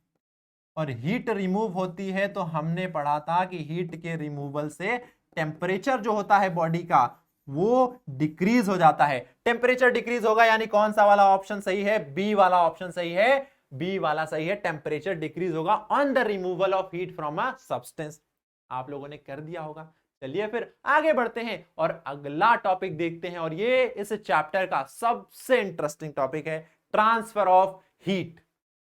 Speaker 1: और हीट रिमूव होती है तो हमने पढ़ा था कि हीट के रिमूवल से टेम्परेचर जो होता है बॉडी का वो डिक्रीज हो जाता है। टेम्परेचर डिक्रीज होगा, यानी कौन सा वाला ऑप्शन सही है, बी वाला ऑप्शन सही है, बी वाला सही है। टेम्परेचर डिक्रीज होगा on the removal of heat from a substance. आप लोगों ने कर दिया होगा। चलिए फिर आगे बढ़ते हैं और अगला टॉपिक देखते हैं, और ये इस चैप्टर का सबसे इंटरेस्टिंग टॉपिक है, ट्रांसफर ऑफ हीट।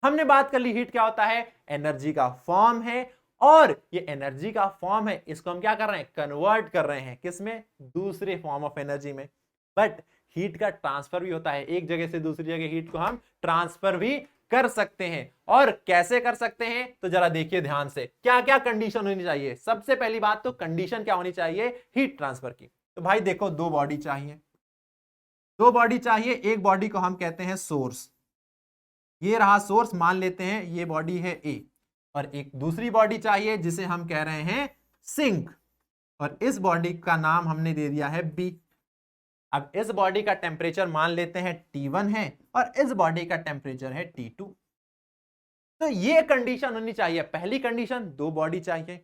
Speaker 1: हमने बात कर ली हीट क्या होता है, एनर्जी का फॉर्म है, और ये एनर्जी का फॉर्म है, इसको हम क्या कर रहे हैं, कन्वर्ट कर रहे हैं किसमें, दूसरे फॉर्म ऑफ एनर्जी में। बट हीट का ट्रांसफर भी होता है, एक जगह से दूसरी जगह हीट को हम ट्रांसफर भी कर सकते हैं। और कैसे कर सकते हैं तो जरा देखिए ध्यान से, क्या क्या कंडीशन होनी चाहिए। सबसे पहली बात तो कंडीशन क्या होनी चाहिए हीट ट्रांसफर की। तो भाई देखो, दो बॉडी चाहिए, दो बॉडी चाहिए। एक बॉडी को हम कहते हैं सोर्स, ये रहा सोर्स, मान लेते हैं ये बॉडी है ए, और एक दूसरी बॉडी चाहिए जिसे हम कह रहे हैं सिंक, और इस बॉडी का नाम हमने दे दिया है बी। अब इस बॉडी का टेम्परेचर मान लेते हैं T1 है, और इस बॉडी का टेम्परेचर है T2। तो ये कंडीशन होनी चाहिए। पहली कंडीशन, दो बॉडी चाहिए।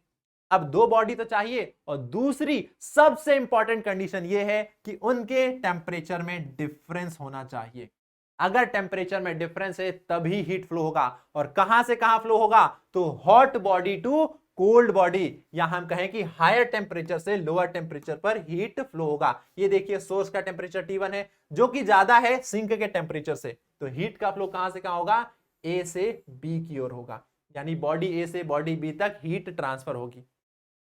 Speaker 1: अब दो बॉडी तो चाहिए, और दूसरी सबसे इंपॉर्टेंट कंडीशन ये है कि उनके टेम्परेचर में डिफरेंस होना चाहिए। अगर टेम्परेचर में डिफरेंस है तभी हीट फ्लो होगा, और कहां से कहां फ्लो होगा, तो hot body to cold body, या हम कहें कि हायर टेम्परेचर से लोअर टेम्परेचर पर हीट फ्लो होगा। ये देखिए सोर्स का टेम्परेचर T1 है जो कि ज्यादा है सिंक के टेम्परेचर से, तो हीट का फ्लो कहां से कहां होगा, ए से बी की ओर होगा, यानी बॉडी ए से बॉडी बी तक हीट ट्रांसफर होगी।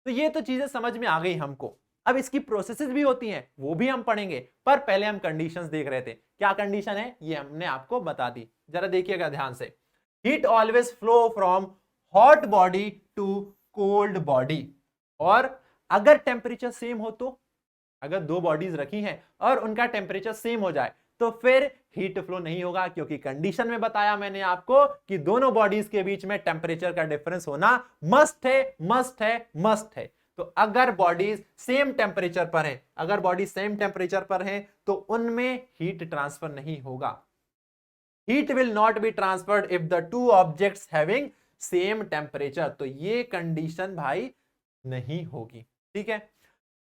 Speaker 1: तो ये तो चीजें समझ में आ गई हमको। अब इसकी प्रोसेसेस भी होती हैं, वो भी हम पढ़ेंगे, पर पहले हम कंडीशंस देख रहे थे। क्या कंडीशन है ये हमने आपको बता दी, जरा देखिएगा ध्यान से। Heat always flow from hot body to cold body, और अगर टेम्परेचर सेम हो तो, अगर दो बॉडीज रखी हैं और उनका टेम्परेचर सेम हो जाए तो फिर हीट फ्लो नहीं होगा, क्योंकि कंडीशन में बताया मैंने आपको कि दोनों बॉडीज के बीच में टेम्परेचर का डिफरेंस होना मस्ट है, मस्ट है, मस्ट है। तो अगर बॉडीज सेम टेम्परेचर पर है, अगर बॉडी सेम टेम्परेचर पर है तो उनमें हीट ट्रांसफर नहीं होगा। Heat will not be transferred if the two objects having same temperature. तो ये कंडीशन भाई नहीं होगी, ठीक है।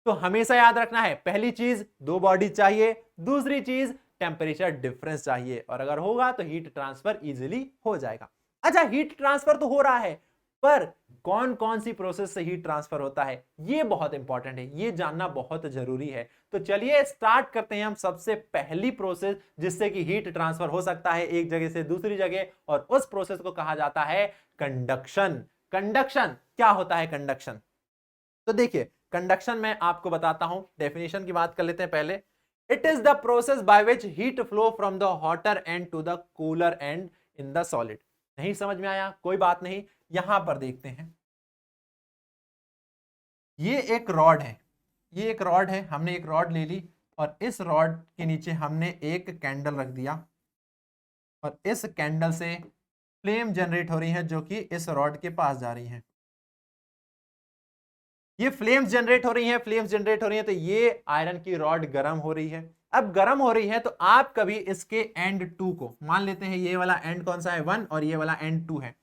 Speaker 1: तो हमेशा याद रखना है, पहली चीज दो बॉडी चाहिए, दूसरी चीज टेम्परेचर डिफरेंस चाहिए, और अगर होगा तो हीट ट्रांसफर इजीली हो जाएगा। अच्छा, हीट ट्रांसफर तो हो रहा है, पर कौन कौन सी प्रोसेस से हीट ट्रांसफर होता है ये बहुत इंपॉर्टेंट है, ये जानना बहुत जरूरी है। तो चलिए स्टार्ट करते हैं हम सबसे पहली प्रोसेस जिससे कि हीट ट्रांसफर हो सकता है एक जगह से दूसरी जगह, और उस प्रोसेस को कहा जाता है कंडक्शन। कंडक्शन क्या होता है, कंडक्शन तो देखिए, कंडक्शन में आपको बताता हूं, डेफिनेशन की बात कर लेते हैं पहले। It is the process by which heat flow from the hotter end to the cooler end in the solid. नहीं समझ में आया, कोई बात नहीं, यहां पर देखते हैं। ये एक रॉड है, ये एक रॉड है, हमने एक रॉड ले ली, और इस रॉड के नीचे हमने एक कैंडल रख दिया, और इस कैंडल से फ्लेम जनरेट हो रही है जो कि इस रॉड के पास जा रही है। ये फ्लेम्स जनरेट हो रही हैं, फ्लेम्स जनरेट हो रही हैं, तो ये आयरन की रॉड गर्म हो रही है। अब गर्म हो रही है तो आप कभी इसके एंड टू को मान लेते हैं, ये वाला एंड कौन सा है 1 और ये वाला एंड 2 है।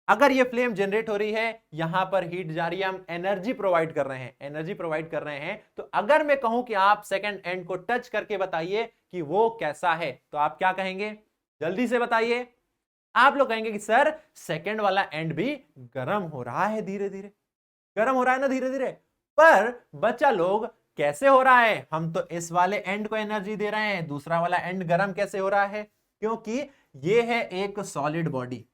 Speaker 1: अगर ये फ्लेम जनरेट हो रही है, यहां पर हीट जा रही है, हम एनर्जी प्रोवाइड कर रहे हैं, एनर्जी प्रोवाइड कर रहे हैं, तो अगर मैं कहूं कि आप सेकंड एंड को टच करके बताइए कि वो कैसा है, तो आप क्या कहेंगे? जल्दी से बताइए। आप लोग कहेंगे कि सर सेकंड वाला एंड भी गर्म हो रहा है, धीरे धीरे गर्म हो रहा है ना, धीरे धीरे। पर बच्चा लोग कैसे हो रहा है? हम तो इस वाले एंड को एनर्जी दे रहे हैं, दूसरा वाला एंड गर्म कैसे हो रहा है? क्योंकि ये है एक सॉलिड बॉडी,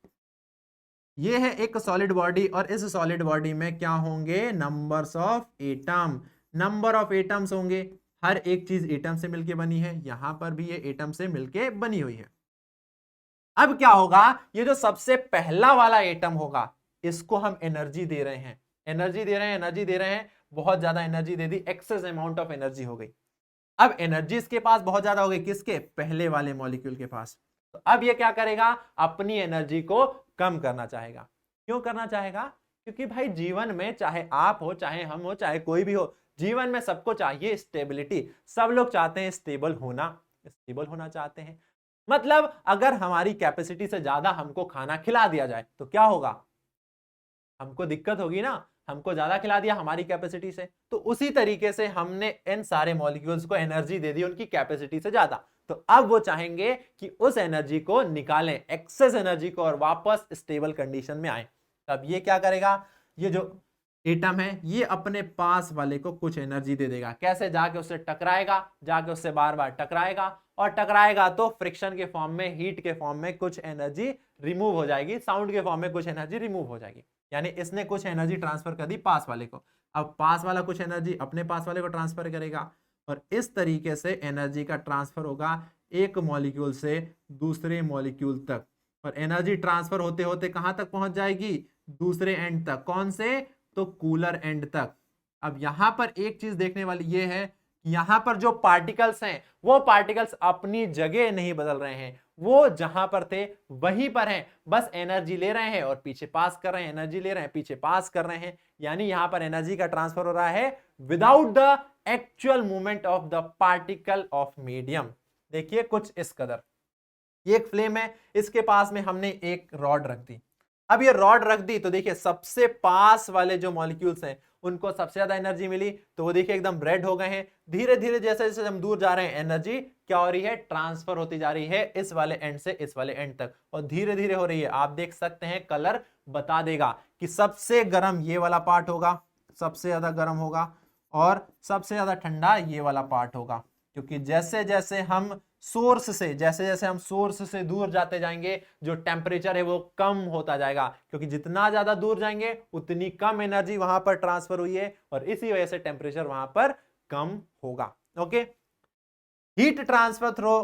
Speaker 1: ये है एक सॉलिड बॉडी, और इस सॉलिड बॉडी में क्या होंगे? Numbers of atom, number of atoms होंगे। हर एक चीज एटम से मिलके बनी है, यहां पर भी ये एटम से मिलके बनी हुई है। अब क्या होगा? ये जो सबसे पहला वाला एटम होगा, इसको हम एनर्जी दे रहे हैं, एनर्जी दे रहे हैं, एनर्जी दे रहे हैं, बहुत ज्यादा energy they the, excess amount of energy हो गई। अब एनर्जी इसके पास बहुत ज्यादा हो गई, किसके? पहले वाले मॉलिक्यूल के पास। तो अब ये क्या करेगा? अपनी एनर्जी को कम करना चाहेगा। क्यों करना चाहेगा? क्योंकि भाई जीवन में चाहे आप हो, चाहे हम हो, चाहे कोई भी हो, जीवन में सबको चाहिए स्टेबिलिटी। सब लोग चाहते हैं स्टेबल होना, स्टेबल होना चाहते हैं। मतलब अगर हमारी कैपेसिटी से ज्यादा हमको खाना खिला दिया जाए तो क्या होगा? हमको दिक्कत होगी ना, हमको ज्यादा खिला दिया हमारी कैपेसिटी से, तो उसी तरीके से हमने इन सारे मॉलिक्यूल्स को एनर्जी दे दी उनकी कैपेसिटी से ज्यादा। तो अब वो चाहेंगे कि उस एनर्जी को निकालें, एक्सेस एनर्जी को, और वापस स्टेबल कंडीशन में आए। तब ये क्या करेगा? ये जो एटम है ये अपने पास वाले को कुछ एनर्जी दे देगा। कैसे? जाके उससे टकराएगा, जाके उससे बार बार टकराएगा, और टकराएगा तो फ्रिक्शन के फॉर्म में, हीट के फॉर्म में कुछ एनर्जी रिमूव हो जाएगी, साउंड के फॉर्म में कुछ एनर्जी रिमूव हो जाएगी। यानी इसने कुछ एनर्जी ट्रांसफर कर दी पास वाले को, अब पास वाला कुछ एनर्जी अपने पास वाले को ट्रांसफर करेगा, और इस तरीके से एनर्जी का ट्रांसफर होगा एक मॉलिक्यूल से दूसरे मॉलिक्यूल तक। और एनर्जी ट्रांसफर होते होते कहां तक पहुंच जाएगी? दूसरे एंड तक। कौन से? तो कूलर एंड तक। अब यहां पर एक चीज देखने वाली ये है कि यहां पर जो पार्टिकल्स हैं, वो पार्टिकल्स अपनी जगह नहीं बदल रहे हैं, वो जहां पर थे वहीं पर हैं, बस एनर्जी ले रहे हैं और पीछे पास कर रहे हैं, एनर्जी ले रहे हैं, पीछे पास कर रहे हैं। यानी यहां पर एनर्जी का ट्रांसफर हो रहा है without the actual movement of the particle of medium. देखिए कुछ इस कदर, ये एक फ्लेम है, इसके पास में हमने एक रॉड रख दी। अब ये रॉड रख दी तो देखिए सबसे पास वाले जो मॉलिक्यूल्स हैं उनको सबसे ज्यादा एनर्जी मिली, तो वो देखिए एकदम रेड हो गए हैं। धीरे धीरे जैसे जैसे हम दूर जा रहे हैं, एनर्जी क्या हो रही है? ट्रांसफर होती जा रही है इस वाले एंड से इस वाले एंड तक, और धीरे धीरे हो रही है। आप देख सकते हैं कलर बता देगा कि सबसे गर्म ये वाला पार्ट होगा, सबसे ज्यादा गर्म होगा, और सबसे ज्यादा ठंडा ये वाला पार्ट होगा। क्योंकि जैसे जैसे हम सोर्स से, जैसे जैसे हम सोर्स से दूर जाते जाएंगे, जो टेम्परेचर है वो कम होता जाएगा, क्योंकि जितना ज्यादा दूर जाएंगे उतनी कम एनर्जी वहां पर ट्रांसफर हुई है, और इसी वजह से टेम्परेचर वहां पर कम होगा। Okay, heat transfer through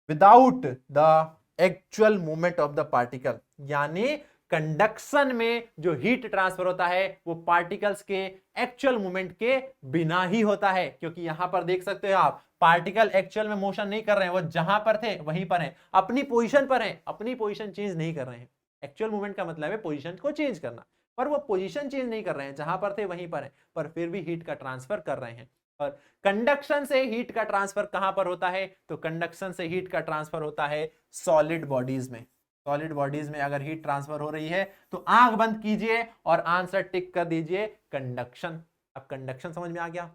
Speaker 1: without the actual movement of the particle, यानी कंडक्शन में जो हीट ट्रांसफर होता है वो पार्टिकल्स के एक्चुअल मूवमेंट के बिना ही होता है। क्योंकि यहां पर देख सकते हो आप, पार्टिकल एक्चुअल में मोशन नहीं कर रहे हैं, वो जहां पर थे वहीं पर हैं, अपनी पोजीशन पर हैं, अपनी पोजीशन चेंज नहीं कर रहे हैं। एक्चुअल मूवमेंट का मतलब है पोजीशन को चेंज करना, पर वो पोजीशन चेंज नहीं कर रहे हैं, जहां पर थे वहीं पर हैं, पर फिर भी हीट का ट्रांसफर कर रहे हैं। और कंडक्शन से हीट का ट्रांसफर कहां पर होता है? तो कंडक्शन से हीट का ट्रांसफर होता है सॉलिड बॉडीज में। सॉलिड बॉडीज में अगर हीट ट्रांसफर हो रही है तो आंख बंद कीजिए और आंसर टिक कर दीजिए कंडक्शन। अब कंडक्शन समझ में आ गया?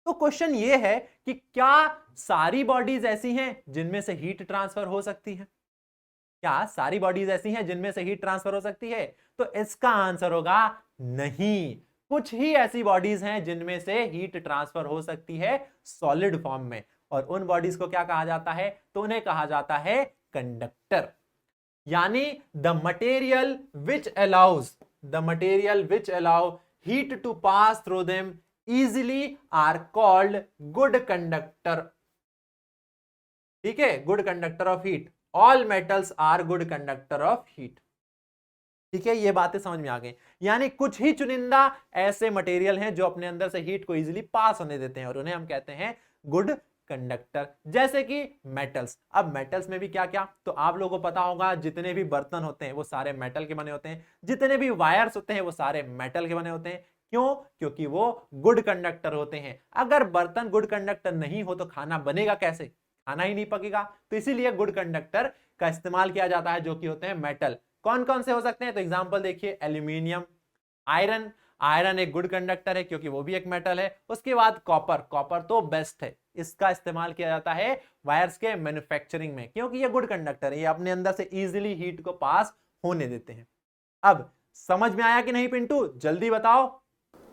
Speaker 1: तो क्वेश्चन ये है कि क्या सारी बॉडीज ऐसी हैं जिनमें से हीट ट्रांसफर हो सकती है? क्या सारी बॉडीज ऐसी हैं जिनमें से हीट ट्रांसफर हो सकती है? तो इसका आंसर होगा नहीं। कुछ ही ऐसी बॉडीज हैं जिनमें से हीट ट्रांसफर हो सकती है सॉलिड फॉर्म में, और उन बॉडीज को क्या कहा जाता है? तो उन्हें कहा जाता है कंडक्टर। यानी the material which allow heat to pass through them easily are called good conductor. ठीक है, good conductor of heat. All metals are good conductor of heat. ठीक है, ये बातें समझ में आ गई। यानी कुछ ही चुनिंदा ऐसे मटेरियल हैं जो अपने अंदर से हीट को इजीली पास होने देते हैं, और उन्हें हम कहते हैं गुड कंडक्टर। जैसे कि मेटल्स। अब मेटल्स में भी क्या क्या, तो आप लोगों को पता होगा जितने भी बर्तन होते हैं वो सारे मेटल के बने होते हैं, जितने भी वायर्स होते हैं वो सारे मेटल के बने होते हैं। क्यों? क्योंकि वो गुड कंडक्टर होते हैं। अगर बर्तन गुड कंडक्टर नहीं हो तो खाना बनेगा कैसे? खाना ही नहीं पकेगा। तो इसीलिए गुड कंडक्टर का इस्तेमाल किया जाता है, जो कि होते हैं मेटल। कौन कौन से हो सकते हैं? तो एग्जांपल देखिए, एल्यूमिनियम, आयरन। आयरन एक गुड कंडक्टर है क्योंकि वो भी एक मेटल है। उसके बाद कॉपर। कॉपर तो बेस्ट है, इसका इस्तेमाल किया जाता है वायर्स के मैन्युफैक्चरिंग में, क्योंकि ये गुड कंडक्टर है, ये अपने अंदर से इजीली हीट को पास होने देते हैं। अब समझ में आया कि नहीं पिंटू? जल्दी बताओ।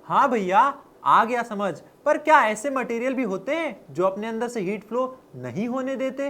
Speaker 1: हाँ भैया, आ गया समझ। पर क्या ऐसे मटेरियल भी होते हैं जो अपने अंदर से हीट फ्लो नहीं होने देते?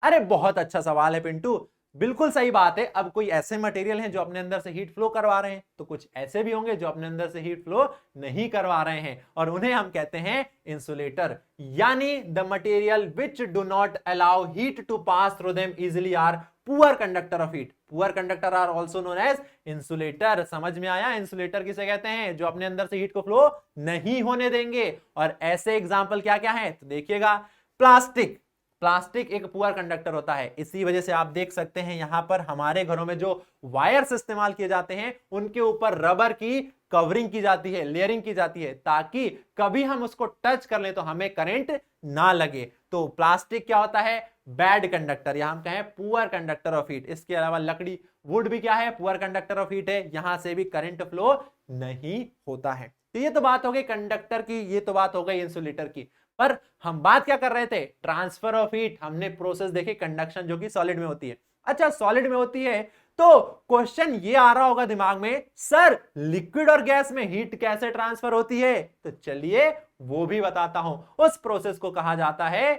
Speaker 1: अरे बहुत अच्छा सवाल है पिंटू, बिल्कुल सही बात है। अब कोई ऐसे मटेरियल हैं जो अपने अंदर से हीट फ्लो करवा रहे हैं, तो कुछ ऐसे भी होंगे जो अपने अंदर से हीट फ्लो नहीं करवा रहे हैं, और उन्हें हम कहते हैं इंसुलेटर। यानी the material which do not allow heat to pass through them easily are poor conductor of heat. Poor conductor are also known as insulator. समझ में आया? इंसुलेटर किसे कहते हैं? जो अपने अंदर से हीट को फ्लो नहीं होने देंगे। और ऐसे एग्जाम्पल क्या क्या है? तो देखिएगा, प्लास्टिक। प्लास्टिक एक पुअर कंडक्टर होता है, इसी वजह से आप देख सकते हैं यहां पर हमारे घरों में जो वायर्स इस्तेमाल किए जाते हैं उनके ऊपर रबर की कवरिंग की जाती है, लेयरिंग की जाती है, ताकि कभी हम उसको टच कर लें तो हमें करंट ना लगे। तो प्लास्टिक क्या होता है? बैड कंडक्टर, या हम कहें पुअर कंडक्टर ऑफ हीट। इसके अलावा लकड़ी, वुड भी क्या है? पुअर कंडक्टर ऑफ हीट है, यहां से भी करंट फ्लो नहीं होता है। तो ये तो बात हो गई कंडक्टर की, ये तो बात हो गई इंसुलेटर की। पर हम बात क्या कर रहे थे? Transfer of heat. हमने प्रोसेस देखी कंडक्शन, जो कि सॉलिड में होती है। अच्छा, सॉलिड में होती है तो क्वेश्चन ये आ रहा होगा दिमाग में, सर लिक्विड और गैस में हीट कैसे ट्रांसफर होती है? तो चलिए वो भी बताता हूं। उस प्रोसेस को कहा जाता है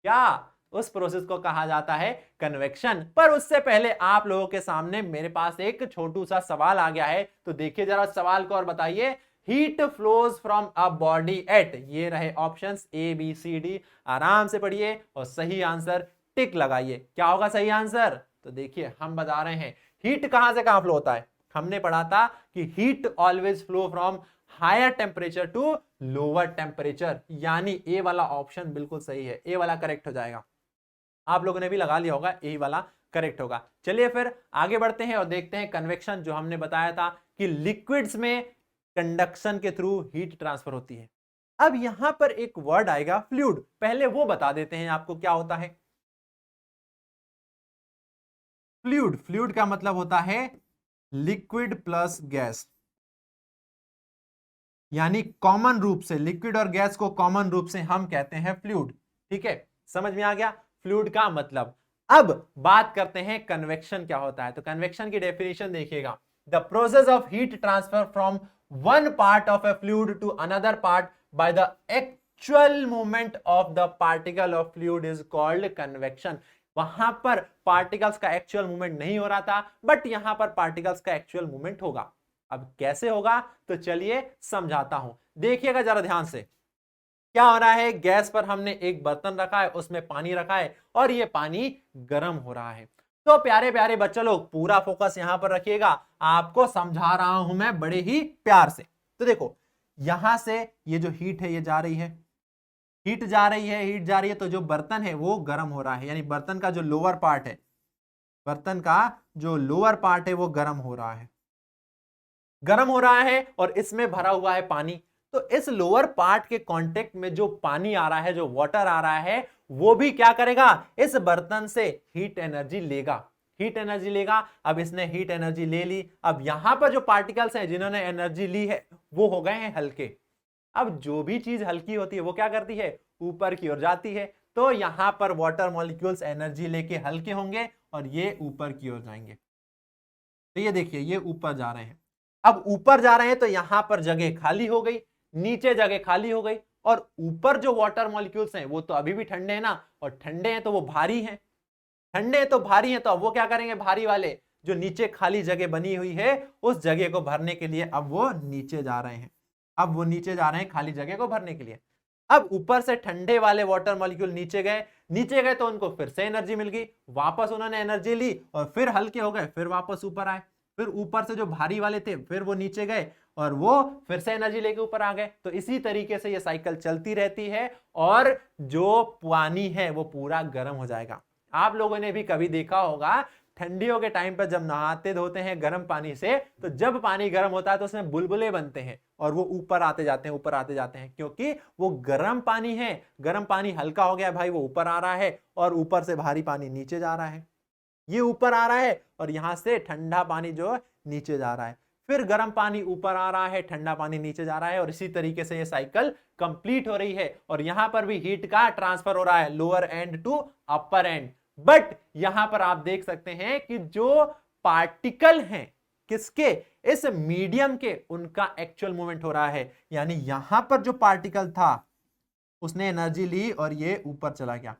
Speaker 1: क्या? उस प्रोसेस को कहा जाता है कन्वेक्शन। पर उससे पहले आप लोगों के सामने मेरे पास एक छोटू सा सवाल आ गया है, तो देखिए जरा सवाल को और बताइए। Heat flows from a body at, ये रहे options A B C D, आराम से पढ़िए और सही आंसर टिक लगाइए। क्या होगा सही आंसर? तो देखिए हम बता रहे हैं, हीट कहां से कहां फ्लो होता है। हमने पढ़ा था कि heat always flow from higher temperature to lower temperature, यानी ए वाला ऑप्शन बिल्कुल सही है, ए वाला करेक्ट हो जाएगा। आप लोगों ने भी लगा लिया होगा, यही वाला करेक्ट होगा। चलिए फिर आगे बढ़ते हैं और देखते हैं कन्वेक्शन, जो हमने बताया था कि लिक्विड्स में कंडक्शन के थ्रू हीट ट्रांसफर होती है। अब यहां पर एक वर्ड आएगा फ्लूइड, पहले वो बता देते हैं आपको क्या होता है फ्लूइड। फ्लूइड का मतलब होता है लिक्विड प्लस गैस, यानी कॉमन रूप से लिक्विड और गैस को कॉमन रूप से हम कहते हैं फ्लूइड। ठीक है, समझ में आ गया फ्लूइड का मतलब। अब बात करते हैं कन्वेक्शन क्या होता है। तो कन्वेक्शन की डेफिनेशन देखिएगा, the process of heat transfer from one part of a fluid to another part by the actual movement of the particle of fluid is called convection. वहां पर पार्टिकल्स का एक्चुअल मूवमेंट नहीं हो रहा था, but यहां पर पार्टिकल्स का एक्चुअल मूवमेंट होगा। अब कैसे होगा? तो चलिए समझाता हूं, देखिएगा जरा ध्यान से। क्या हो रहा है? गैस पर हमने एक बर्तन रखा है, उसमें पानी रखा है और ये पानी गर्म हो रहा है। तो प्यारे प्यारे बच्चे लोग पूरा फोकस यहां पर रखिएगा, आपको समझा रहा हूं मैं बड़े ही प्यार से। तो देखो यहां से ये जो हीट है ये जा रही है, हीट जा रही है, हीट जा रही है, तो जो बर्तन है वो गर्म हो रहा है, यानी बर्तन का जो लोअर पार्ट है, बर्तन का जो लोअर पार्ट है वो गर्म हो रहा है, गर्म हो रहा है और इसमें भरा हुआ है पानी। तो इस लोअर पार्ट के कांटेक्ट में जो पानी आ रहा है, जो वाटर आ रहा है, वो भी क्या करेगा? इस बर्तन से हीट एनर्जी लेगा, हीट एनर्जी लेगा। अब इसने हीट एनर्जी ले ली। अब यहां पर जो पार्टिकल्स हैं जिन्होंने एनर्जी ली है वो हो गए हैं हल्के। अब जो भी चीज हल्की होती है वो क्या करती है? ऊपर की ओर जाती है। तो यहां पर वाटर मॉलिक्यूल्स एनर्जी लेके हल्के होंगे और ये ऊपर की ओर जाएंगे। तो ये देखिए ये ऊपर जा रहे हैं। अब ऊपर जा रहे हैं तो यहां पर जगह खाली हो गई, नीचे जगह खाली हो गई, और ऊपर जो वाटर मॉलिक्यूल्स हैं वो तो अभी भी ठंडे हैं ना, और ठंडे हैं तो वो भारी हैं, ठंडे हैं तो भारी हैं, तो अब वो क्या करेंगे? भारी वाले जो नीचे खाली जगह बनी हुई है उस जगह को भरने के लिए अब वो नीचे जा रहे हैं। अब वो नीचे जा रहे हैं खाली जगह को भरने के लिए। अब ऊपर से ठंडे वाले वाटर मॉलिक्यूल नीचे गए, नीचे गए तो उनको फिर से एनर्जी मिल गई, वापस उन्होंने एनर्जी ली और फिर हल्के हो गए, फिर वापस ऊपर आए। फिर ऊपर से जो भारी वाले थे फिर वो नीचे गए और वो फिर से एनर्जी लेके ऊपर आ गए। तो इसी तरीके से ये साइकिल चलती रहती है और जो पानी है वो पूरा गर्म हो जाएगा। आप लोगों ने भी कभी देखा होगा ठंडियों के टाइम पर जब नहाते धोते हैं गर्म पानी से, तो जब पानी गर्म होता है तो उसमें बुलबुले बनते हैं और वो ऊपर आते जाते हैं, ऊपर आते जाते हैं, क्योंकि वो गर्म पानी है। गर्म पानी हल्का हो गया भाई, वो ऊपर आ रहा है, और ऊपर से भारी पानी नीचे जा रहा है। ये ऊपर आ रहा है और यहां से ठंडा पानी जो नीचे जा रहा है, फिर गर्म पानी ऊपर आ रहा है, ठंडा पानी नीचे जा रहा है, और इसी तरीके से ये साइकिल कंप्लीट हो रही है। और यहां पर भी हीट का ट्रांसफर हो रहा है, lower end to upper end. But यहां पर आप देख सकते हैं कि जो पार्टिकल हैं किसके, इस मीडियम के, उनका एक्चुअल मूवमेंट हो रहा है। यानी यहां पर जो पार्टिकल था उसने एनर्जी ली और ये ऊपर चला गया,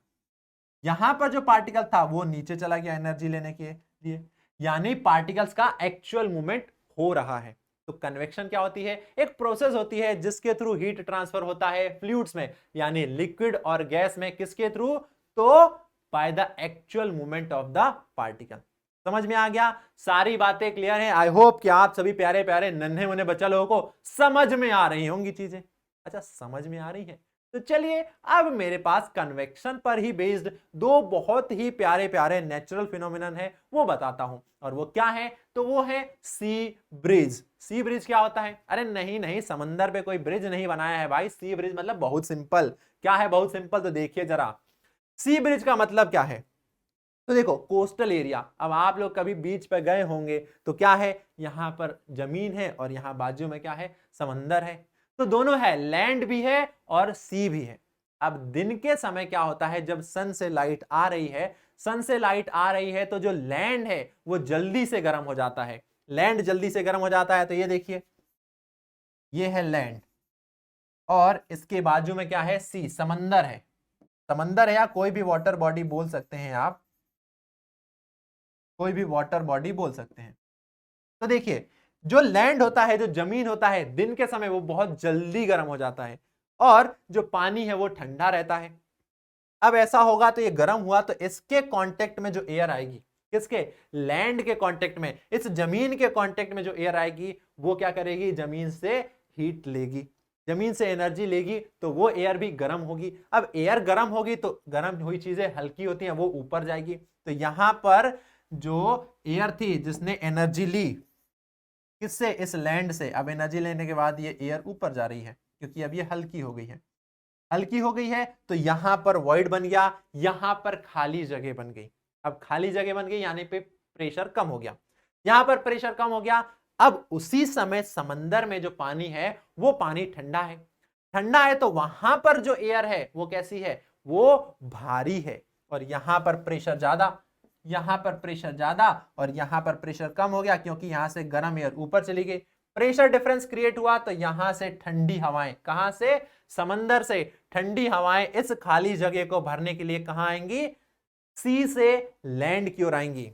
Speaker 1: यहां पर जो पार्टिकल था वो नीचे चला गया एनर्जी लेने के लिए। यानी पार्टिकल्स का एक्चुअल मूवमेंट हो रहा है। तो कन्वेक्शन क्या होती है? एक प्रोसेस होती है जिसके थ्रू हीट ट्रांसफर होता है फ्लूइड्स में, यानी लिक्विड और गैस में। किसके थ्रू? तो bye the actual movement of the particle. समझ में आ गया? सारी बातें क्लियर हैं। आई होप कि आप सभी प्यारे प्यारे नन्हे मुन्ने बच्चा लोगों को समझ में आ रही होंगी चीजें। अच्छा, समझ में आ रही है? तो चलिए, अब मेरे पास कन्वेक्शन पर ही बेस्ड दो बहुत ही प्यारे प्यारे नेचुरल फिनोमिनन है, वो बताता हूं। और वो क्या है? तो वो है सी ब्रिज। सी ब्रिज क्या होता है? अरे नहीं नहीं, समंदर पे कोई ब्रिज नहीं बनाया है भाई। सी ब्रिज मतलब बहुत सिंपल। क्या है बहुत सिंपल? तो देखिए जरा, सी ब्रिज का मतलब क्या है। तो देखो, कोस्टल एरिया, अब आप लोग कभी बीच पर गए होंगे तो क्या है, यहां पर जमीन है और यहां बाजू में क्या है, समंदर है। तो दोनों है, लैंड भी है और सी भी है। अब दिन के समय क्या होता है, जब सन से लाइट आ रही है, सन से लाइट आ रही है तो जो लैंड है वो जल्दी से गर्म हो जाता है। लैंड जल्दी से गर्म हो जाता है। तो ये देखिए, ये है लैंड और इसके बाजू में क्या है, सी, समंदर है। समंदर है या कोई भी वाटर बॉडी बोल सकते हैं आप, कोई भी वाटर बॉडी बोल सकते हैं। तो देखिए, जो लैंड होता है, जो जमीन होता है, दिन के समय वो बहुत जल्दी गर्म हो जाता है और जो पानी है वो ठंडा रहता है। अब ऐसा होगा तो ये गर्म हुआ तो इसके कांटेक्ट में जो एयर आएगी, किसके, लैंड के कांटेक्ट में, इस जमीन के कांटेक्ट में जो एयर आएगी वो क्या करेगी, जमीन से हीट लेगी, जमीन से एनर्जी लेगी, तो वो एयर भी गर्म होगी। अब एयर गर्म होगी तो गर्म हुई चीजें हल्की होती हैं, वो ऊपर जाएगी। तो यहां पर जो एयर थी जिसने एनर्जी ली किससे, इस लैंड से, अब एनर्जी लेने के बाद ये एयर ऊपर जा रही है क्योंकि अब ये हल्की हो गई है। हल्की हो गई है तो यहां पर वॉइड बन गया, यहां पर खाली जगह बन गई। अब खाली जगह बन गई यानी पे प्रेशर कम हो गया, यहां पर प्रेशर कम हो गया। अब उसी समय समंदर में जो पानी है वो पानी ठंडा है। ठंडा है तो वहां पर जो एयर है वो कैसी है, वो भारी है। और यहां पर प्रेशर ज्यादा, यहां पर प्रेशर ज्यादा और यहां पर प्रेशर कम हो गया क्योंकि यहां से गर्म एयर ऊपर चली गई। प्रेशर डिफरेंस क्रिएट हुआ तो यहां से ठंडी हवाएं, कहां से, समंदर से ठंडी हवाएं इस खाली जगह को भरने के लिए कहां आएंगी, सी से लैंड की ओर आएंगी।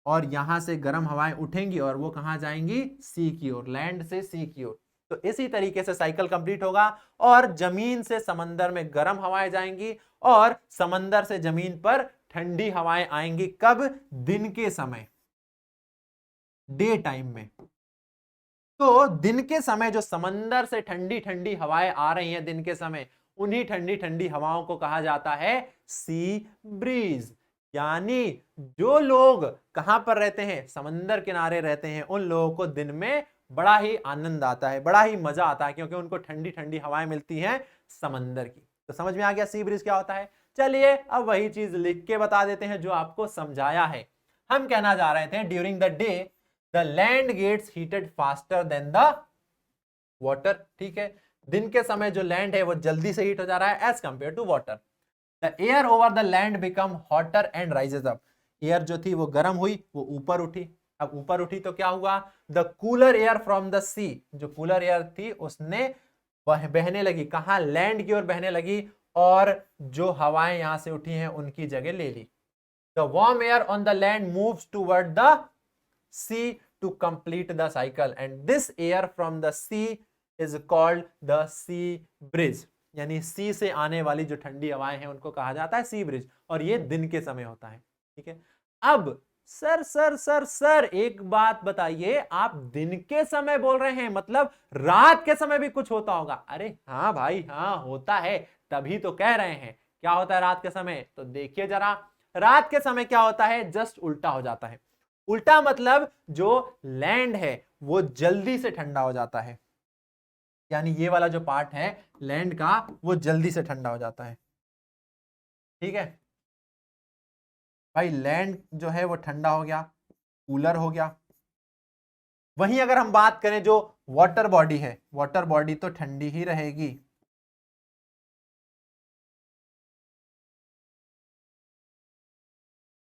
Speaker 1: और यहां से गर्म हवाएं उठेंगी और वो कहां जाएंगी, सी की ओर, लैंड से सी की ओर। तो इसी तरीके से साइकिल कंप्लीट होगा और जमीन से समंदर में गर्म हवाएं जाएंगी और समंदर से जमीन पर ठंडी हवाएं आएंगी। कब, दिन के समय, डे टाइम में। तो दिन के समय जो समंदर से ठंडी ठंडी हवाएं आ रही हैं दिन के समय, उन्हीं ठंडी ठंडी हवाओं को कहा जाता है सी ब्रीज। यानी जो लोग कहां पर रहते हैं, समंदर किनारे रहते हैं, उन लोगों को दिन में बड़ा ही आनंद आता है, बड़ा ही मजा आता है क्योंकि उनको ठंडी ठंडी हवाएं मिलती हैं समंदर की। तो समझ में आ गया सी ब्रीज क्या होता है। चलिए अब वही चीज लिख के बता देते हैं जो आपको समझाया है। हम कहना जा रहे थे, during the day the land gets heated faster than the water. ठीक है, दिन के समय जो लैंड है वो जल्दी से हीट हो जा रहा है as compare to water. The air over the land become hotter and rises up. Air जो थी वो गर्म हुई, वो ऊपर उठी। अब ऊपर उठी तो क्या हुआ, the cooler air from the sea, जो कूलर एयर थी उसने बहने लगी, कहां, लैंड की ओर बहने लगी, और जो हवाएं यहां से उठी हैं उनकी जगह ले ली। The warm air on the land moves toward the sea to complete the cycle and this air from the sea is called the sea breeze। यानी सी से आने वाली जो ठंडी हवाएं हैं उनको कहा जाता है सी ब्रिज, और ये दिन के समय होता है। ठीक है, अब सर सर सर सर एक बात बताइए, आप दिन के समय बोल रहे हैं, मतलब रात के समय भी कुछ होता होगा। अरे हाँ भाई हाँ, होता है, तभी तो कह रहे हैं। क्या होता है रात के समय, तो देखिए जरा, रात के समय क्या होता है, जस्ट उल्टा हो जाता है। उल्टा मतलब जो लैंड है वो जल्दी से ठंडा हो जाता है, यानी ये वाला जो पार्ट है लैंड का वो जल्दी से ठंडा हो जाता है। ठीक है भाई, लैंड जो है वो ठंडा हो गया, कूलर हो गया। वहीं अगर हम बात करें जो वाटर बॉडी है, वाटर बॉडी तो ठंडी ही रहेगी।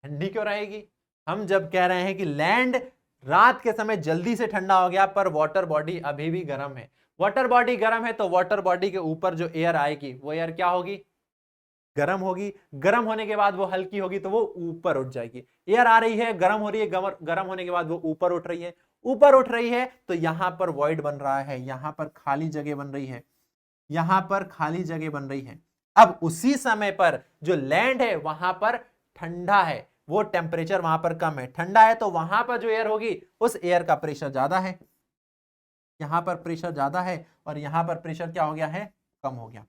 Speaker 1: ठंडी क्यों रहेगी? हम जब कह रहे हैं कि लैंड रात के समय जल्दी से ठंडा हो गया पर वाटर बॉडी अभी भी गर्म है, वाटर बॉडी गर्म है तो वाटर बॉडी के ऊपर जो एयर आएगी वो एयर क्या होगी? गर्म होगी। गर्म होने के बाद वो हल्की होगी तो वो ऊपर उठ जाएगी। एयर आ रही है, गर्म हो रही है, गर्म होने के बाद वो ऊपर उठ रही है, ऊपर उठ रही है तो यहां पर वॉइड बन रहा है, यहां पर खाली जगह बन रही है, यहां पर खाली जगह बन रही है। अब उसी समय पर जो लैंड है वहां पर ठंडा है, वो टेम्परेचर वहां पर कम है, ठंडा है तो वहां पर जो एयर होगी उस एयर का प्रेशर ज्यादा है, यहां पर प्रेशर ज्यादा है और यहां पर प्रेशर क्या हो गया है? कम हो गया,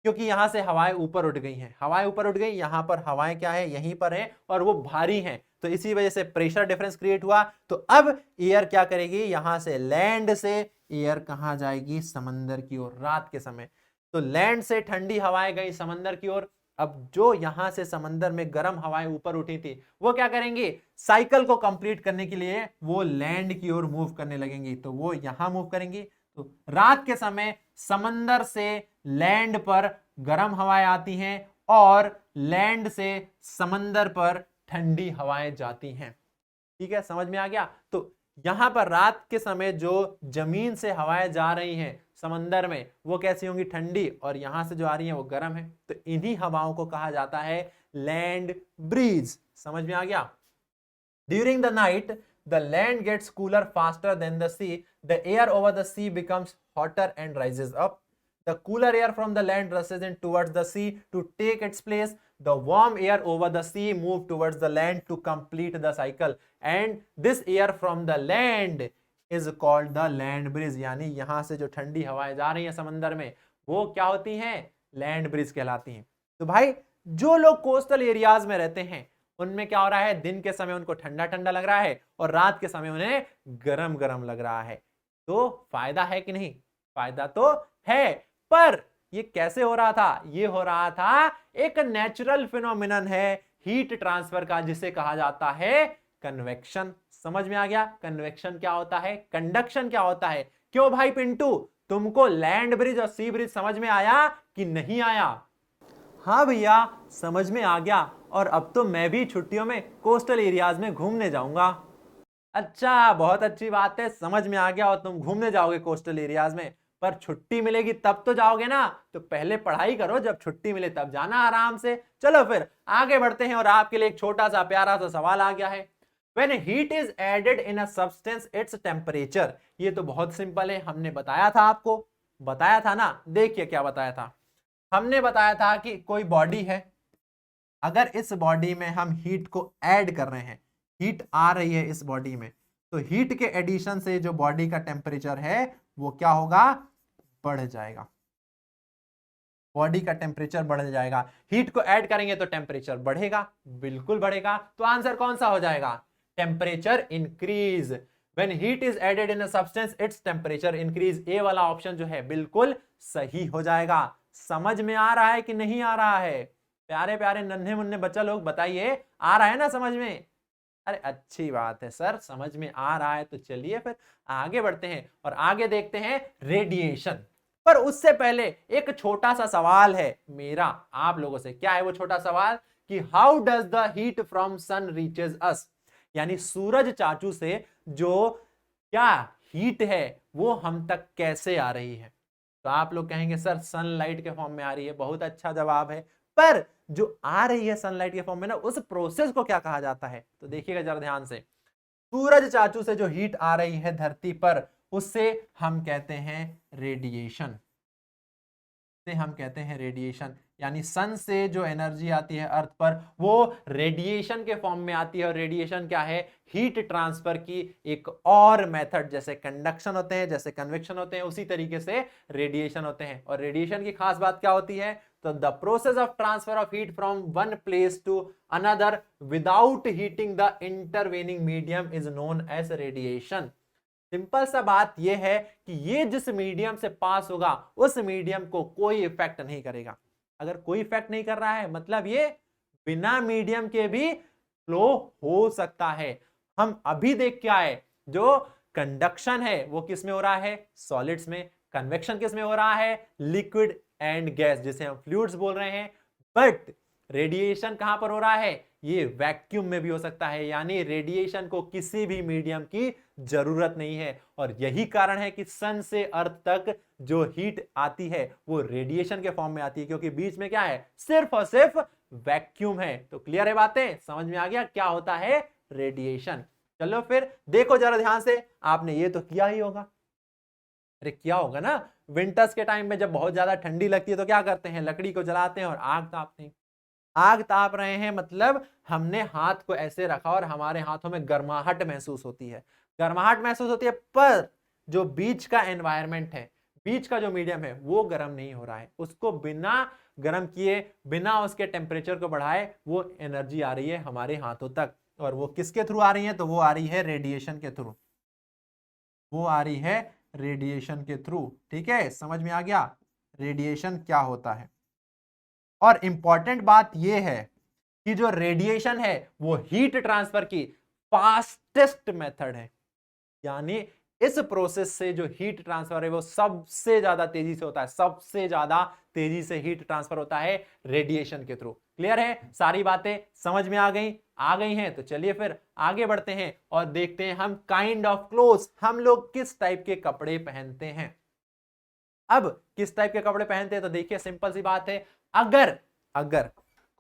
Speaker 1: क्योंकि यहां से हवाएं ऊपर उठ गई हैं, हवाएं ऊपर उठ गई, यहां पर हवाएं क्या है? यहीं पर है और वो भारी हैं, तो इसी वजह से प्रेशर डिफरेंस क्रिएट हुआ। तो अब एयर क्या करेगी? यहां से लैंड से एयर कहां जाएगी? समंदर की ओर, रात के समय। तो लैंड से ठंडी हवाएं गई समंदर की ओर। अब जो यहां से समंदर में गर्म हवाएं ऊपर उठी थी वो क्या करेंगी? साइकिल को कंप्लीट करने के लिए वो लैंड की ओर मूव करने लगेंगी, तो वो यहां मूव करेंगी। तो रात के समय समंदर से लैंड पर गर्म हवाएं आती हैं और लैंड से समंदर पर ठंडी हवाएं जाती हैं। ठीक है, समझ में आ गया? तो यहां पर रात के समय जो जमीन से हवाएं जा रही हैं समंदर में वो कैसी होंगी? ठंडी, और यहां से जो आ रही हैं वो गर्म है। तो इन्हीं हवाओं को कहा जाता है लैंड ब्रीज। समझ में आ गया? During the night, the land gets cooler faster than the sea. The air over the sea becomes hotter and rises up. The cooler air from the land rushes in towards the sea to take its place. The warm air over the sea moves towards the land to complete the cycle. And this air from the land is called the land breeze. यानी यहां से जो ठंडी हवाएं जा रही हैं समंदर में वो क्या होती हैं? लैंड ब्रीज कहलाती हैं। तो भाई जो लोग कोस्टल एरियाज में रहते हैं उनमें क्या हो रहा है? दिन के समय उनको ठंडा ठंडा लग रहा है और रात के समय उन्हें गरम गरम लग रहा है। तो फायदा है कि नहीं? फायदा तो है, पर ये कैसे हो रहा था? ये हो रहा था एक नेचुरल फिनोमिनन है हीट ट्रांसफर का, जिसे कहा जाता है कन्वेक्शन। समझ में आ गया? कन्वेक्शन क्या होता है, कंडक्शन क्या होता है। क्यों भाई पिंटू, तुमको लैंड ब्रिज और सी ब्रिज समझ में आया कि नहीं आया? हाँ भैया, समझ में आ गया, और अब तो मैं भी छुट्टियों में कोस्टल एरियाज में घूमने जाऊंगा। अच्छा, बहुत अच्छी बात है, समझ में आ गया और तुम घूमने जाओगे कोस्टल एरियाज में, पर छुट्टी मिलेगी तब तो जाओगे ना। तो पहले पढ़ाई करो, जब छुट्टी मिले तब जाना आराम से। चलो फिर आगे बढ़ते हैं और आपके लिए एक छोटा सा प्यारा सा सवाल आ गया है। When heat is added in a substance, its temperature। ये तो बहुत सिंपल है, हमने बताया था, आपको बताया था ना। देखिए क्या बताया था, हमने बताया था कि कोई बॉडी है, अगर इस बॉडी में हम हीट को ऐड कर रहे हैं, हीट आ रही है इस बॉडी में, तो हीट के एडिशन से जो बॉडी का टेम्परेचर है वो क्या होगा? बढ़ जाएगा। बॉडी का टेम्परेचर बढ़ जाएगा। हीट को ऐड करेंगे तो टेम्परेचर बढ़ेगा, बिल्कुल बढ़ेगा। तो आंसर कौन सा हो जाएगा? Temperature increase. When heat is added in a substance, its temperature increase। ए वाला ऑप्शन जो है बिल्कुल सही हो जाएगा। समझ में आ रहा है कि नहीं आ रहा है? प्यारे प्यारे नन्हे मुन्ने बच्चा लोग बताइए, आ रहा है ना समझ में? अरे अच्छी बात है सर, समझ में आ रहा है। तो चलिए फिर आगे बढ़ते हैं और आगे देखते हैं रेडिएशन। पर उससे पहले एक छोटा सा सवाल है मेरा आप लोगों से। क्या है वो छोटा सवाल? कि how does the heat from sun reaches us. यानी सूरज चाचू से जो क्या हीट है वो हम तक कैसे आ रही है? तो आप लोग कहेंगे सर सनलाइट के फॉर्म में आ रही है। बहुत अच्छा जवाब है, पर जो आ रही है सनलाइट के फॉर्म में ना, उस प्रोसेस को क्या कहा जाता है? तो देखिएगा जरा ध्यान से। सूरज चाचू से जो हीट आ रही है धरती पर, उससे हम कहते हैं रेडिएशन। से हम कहते हैं रेडिएशन। यानी सन से जो एनर्जी आती है अर्थ पर वो रेडिएशन के फॉर्म में आती है। और रेडिएशन क्या है? हीट ट्रांसफर की एक और मेथड। जैसे कंडक्शन होते हैं, जैसे कन्वेक्शन होते हैं, उसी तरीके से रेडिएशन होते हैं। और रेडिएशन की खास बात क्या होती है? तो the process of transfer of heat from one place to another without heating the intervening medium is known as radiation. Simple सा बात यह है कि ये जिस मीडियम से पास होगा उस मीडियम को कोई इफेक्ट नहीं करेगा। अगर कोई इफेक्ट नहीं कर रहा है मतलब ये बिना मीडियम के भी फ्लो हो सकता है। हम अभी देख के आए जो कंडक्शन है वो किस में हो रहा है, सॉलिड्स में। कन्वेक्शन किस में हो रहा है, लिक्विड एंड गैस, जिसे हम फ्लूइड्स बोल रहे हैं। बट रेडिएशन कहां पर हो रहा है, ये वैक्यूम में भी हो सकता है, यानी रेडिएशन को किसी भी मीडियम की जरूरत नहीं है। और यही कारण है कि सन से अर्थ तक जो हीट आती है वो रेडिएशन के फॉर्म में आती है, क्योंकि बीच में क्या है, सिर्फ और सिर्फ वैक्यूम है। तो क्लियर है बातें, समझ में आ गया क्या होता है रेडिएशन। चलो फिर देखो जरा ध्यान से, आपने ये तो किया ही होगा, अरे क्या होगा ना, विंटर्स के टाइम में जब बहुत ज्यादा ठंडी लगती है तो क्या करते हैं, लकड़ी को जलाते हैं और आग तापते हैं। आग ताप रहे हैं मतलब हमने हाथ को ऐसे रखा और हमारे हाथों में गर्माहट महसूस होती है, गर्माहट महसूस होती है, पर जो बीच का एनवायरमेंट है, बीच का जो मीडियम है वो गर्म नहीं हो रहा है। उसको बिना गर्म किए, बिना उसके टेम्परेचर को बढ़ाए वो एनर्जी आ रही है हमारे हाथों तक। और वो किसके थ्रू आ रही है, तो वो आ रही है रेडिएशन के थ्रू, वो आ रही है रेडिएशन के थ्रू। ठीक है, समझ में आ गया रेडिएशन क्या होता है। और इंपॉर्टेंट बात यह है कि जो रेडिएशन है वो हीट ट्रांसफर की फास्टेस्ट मेथड है, यानी इस प्रोसेस से जो हीट ट्रांसफर है वो सबसे ज्यादा तेजी से होता है, सबसे ज्यादा तेजी से हीट ट्रांसफर होता है रेडिएशन के थ्रू। क्लियर है, सारी बातें समझ में आ गई हैं। तो चलिए फिर आगे बढ़ते हैं और देखते हैं हम काइंड ऑफ क्लोथ्स, हम लोग किस टाइप के कपड़े पहनते हैं। अब किस टाइप के कपड़े पहनते हैं तो देखिए सिंपल सी बात है, अगर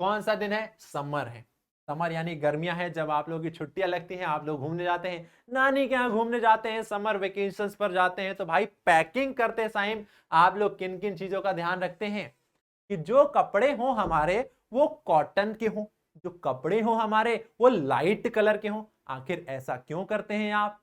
Speaker 1: कौन सा दिन है, समर है, समर यानी गर्मियां हैं, जब आप लोगों की छुट्टियां लगती हैं, आप लोग घूमने जाते हैं, नानी के यहाँ घूमने जाते हैं, समर वेकेशंस पर जाते हैं, तो भाई पैकिंग करते टाइम आप लोग किन किन चीजों का ध्यान रखते हैं कि जो कपड़े हों हमारे वो कॉटन के हों, जो कपड़े हों हमारे वो लाइट कलर के हों। आखिर ऐसा क्यों करते हैं आप,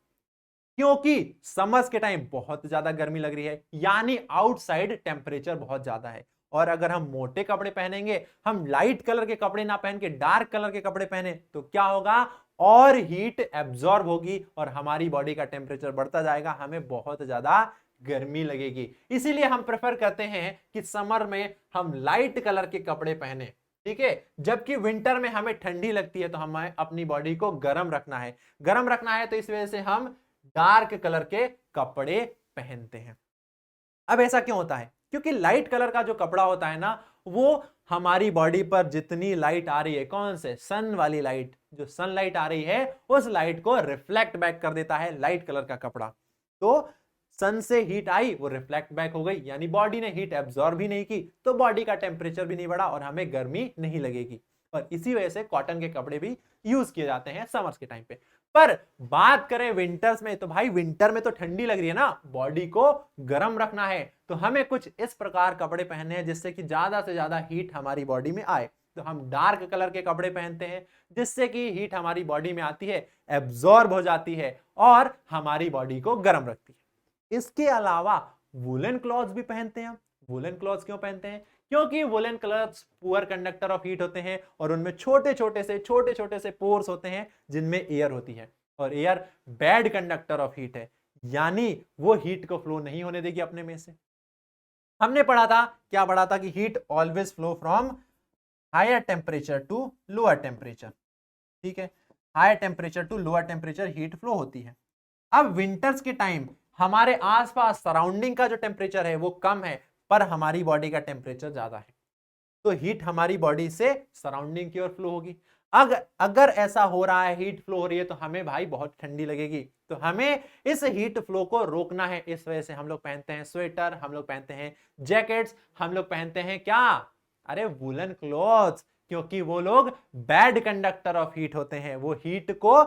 Speaker 1: क्योंकि समर्स के टाइम बहुत ज्यादा गर्मी लग रही है, यानी आउटसाइड टेम्परेचर बहुत ज्यादा है। और अगर हम मोटे कपड़े पहनेंगे, हम लाइट कलर के कपड़े ना पहन के डार्क कलर के कपड़े पहने, तो क्या होगा, और हीट एब्जॉर्ब होगी और हमारी बॉडी का टेम्परेचर बढ़ता जाएगा, हमें बहुत ज्यादा गर्मी लगेगी। इसीलिए हम प्रेफर करते हैं कि समर में हम लाइट कलर के कपड़े पहने। ठीक है, जबकि विंटर में हमें ठंडी लगती है तो हमें अपनी बॉडी को गर्म रखना है, गर्म रखना है, तो इस वजह से हम डार्क कलर के कपड़े पहनते हैं। अब ऐसा क्यों होता है, क्योंकि लाइट कलर का जो कपड़ा होता है ना, वो हमारी बॉडी पर जितनी लाइट आ रही है, कौन से, सन वाली लाइट, जो सनलाइट आ रही है उस लाइट को रिफ्लेक्ट बैक कर देता है लाइट कलर का कपड़ा। तो सन से हीट आई, वो रिफ्लेक्ट बैक हो गई, यानी बॉडी ने हीट एब्जॉर्ब भी नहीं की, तो बॉडी का टेम्परेचर भी नहीं बढ़ा और हमें गर्मी नहीं लगेगी। और इसी वजह से कॉटन के कपड़े भी यूज किए जाते हैं समर्स के टाइम पे। पर बात करें विंटर्स में, तो भाई विंटर में तो ठंडी लग रही है ना, बॉडी को गर्म रखना है, तो हमें कुछ इस प्रकार कपड़े पहनने हैं जिससे कि ज्यादा से ज्यादा हीट हमारी बॉडी में आए। तो हम डार्क कलर के कपड़े पहनते हैं जिससे कि हीट हमारी बॉडी में आती है, एब्जॉर्ब हो जाती है और हमारी बॉडी को गर्म रखती है। इसके अलावा वुलन क्लॉथ्स भी पहनते हैं हम। वुलन क्लॉथ्स क्यों पहनते हैं, क्योंकि woollen clothes poor conductor of heat होते हैं और उनमें छोटे छोटे से पोर्स होते हैं जिनमें एयर होती है, और air bad conductor of heat है, यानी वो हीट को फ्लो नहीं होने देगी अपने में से। हमने पढ़ा था, क्या पढ़ा था, कि heat always flow from higher temperature to lower temperature. ठीक है, higher temperature to lower temperature heat flow होती है। अब विंटर्स के टाइम हमारे आसपास सराउंडिंग का जो टेम्परेचर है वो कम है, पर हमारी बॉडी का टेम्परेचर ज्यादा है, तो हीट हमारी बॉडी से सराउंडिंग की ओर फ्लो होगी। अगर ऐसा हो रहा है, हीट फ्लो हो रही है, तो हमें भाई बहुत ठंडी लगेगी, तो हमें इस हीट फ्लो को रोकना है। इस वजह से हम लोग पहनते हैं स्वेटर, हम लोग पहनते हैं जैकेट्स, हम लोग पहनते हैं क्या, अरे वुलन क्लॉथ्स, क्योंकि वो लोग बैड कंडक्टर ऑफ हीट होते हैं, वो हीट को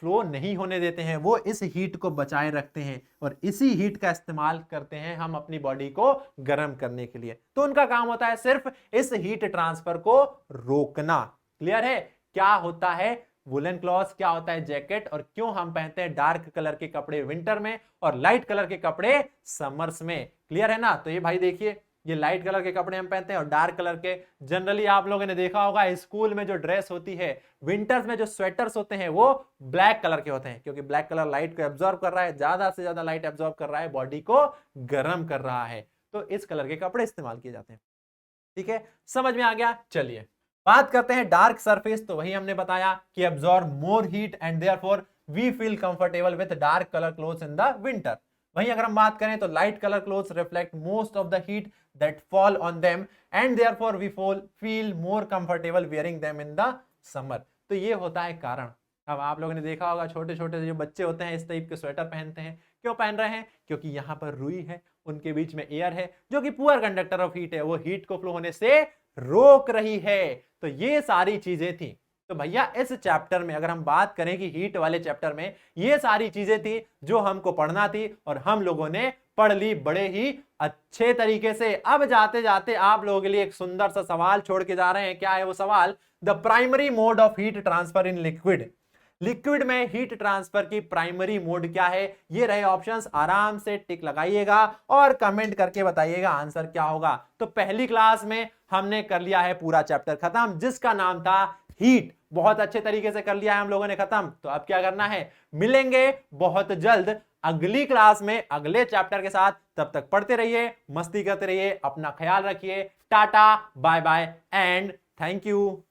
Speaker 1: फ्लो नहीं होने देते हैं, वो इस हीट को बचाए रखते हैं और इसी हीट का इस्तेमाल करते हैं हम अपनी बॉडी को गर्म करने के लिए। तो उनका काम होता है सिर्फ इस हीट ट्रांसफर को रोकना। क्लियर है, क्या होता है वुलन क्लॉथ्स, क्या होता है जैकेट, और क्यों हम पहनते हैं डार्क कलर के कपड़े विंटर में और लाइट कलर के कपड़े समर्स में। क्लियर है ना। तो ये भाई देखिए ये लाइट कलर के कपड़े हम पहनते हैं, और डार्क कलर के जनरली आप लोगों ने देखा होगा स्कूल में जो ड्रेस होती है, विंटर्स में जो स्वेटर्स होते हैं वो ब्लैक कलर के होते हैं, क्योंकि ब्लैक कलर लाइट को एब्जॉर्ब कर रहा है, ज्यादा से ज्यादा लाइट एब्जॉर्ब कर रहा है, बॉडी को गर्म कर रहा है, तो इस कलर के कपड़े इस्तेमाल किए जाते हैं। ठीक है, समझ में आ गया। चलिए बात करते हैं डार्क सरफेस। तो वही हमने बताया कि absorb more heat and therefore we feel comfortable with dark colour clothes in the winter. वहीं अगर हम बात करें तो light colour clothes reflect most of the heat that fall on them and therefore we feel more comfortable wearing them in the summer. तो ये होता है कारण। अब आप लोगों ने देखा होगा छोटे छोटे जो बच्चे होते हैं इस टाइप के स्वेटर पहनते हैं। क्यों पहन रहे हैं? क्योंकि यहाँ पर रुई है, उनके बीच में एयर है जो कि पुअर कंडक्टर ऑफ हीट है, वो हीट को फ्लो होने से रोक रही है। तो ये सारी चीजें थी। तो भैया इस चैप्टर में अगर हम बात करें कि हीट वाले चैप्टर में ये सारी चीजें थी जो हमको पढ़ना थी और हम लोगों ने पढ़ ली बड़े ही अच्छे तरीके से। अब जाते जाते आप लोगों के लिए एक सुंदर सा सवाल छोड़ के जा रहे हैं। क्या है वो सवाल? The primary mode of heat transfer in liquid. Liquid में हीट ट्रांसफर की प्राइमरी मोड क्या है? ये रहे ऑप्शंस, आराम से टिक लगाइएगा और कमेंट करके बताइएगा आंसर क्या होगा। तो पहली क्लास में हमने कर लिया है पूरा चैप्टर खत्म जिसका नाम था हीट। बहुत अच्छे तरीके से कर लिया है हम लोगों ने खत्म। तो अब क्या करना है? मिलेंगे बहुत जल्द अगली क्लास में अगले चैप्टर के साथ। तब तक पढ़ते रहिए, मस्ती करते रहिए, अपना ख्याल रखिए। Tata, bye bye and thank you.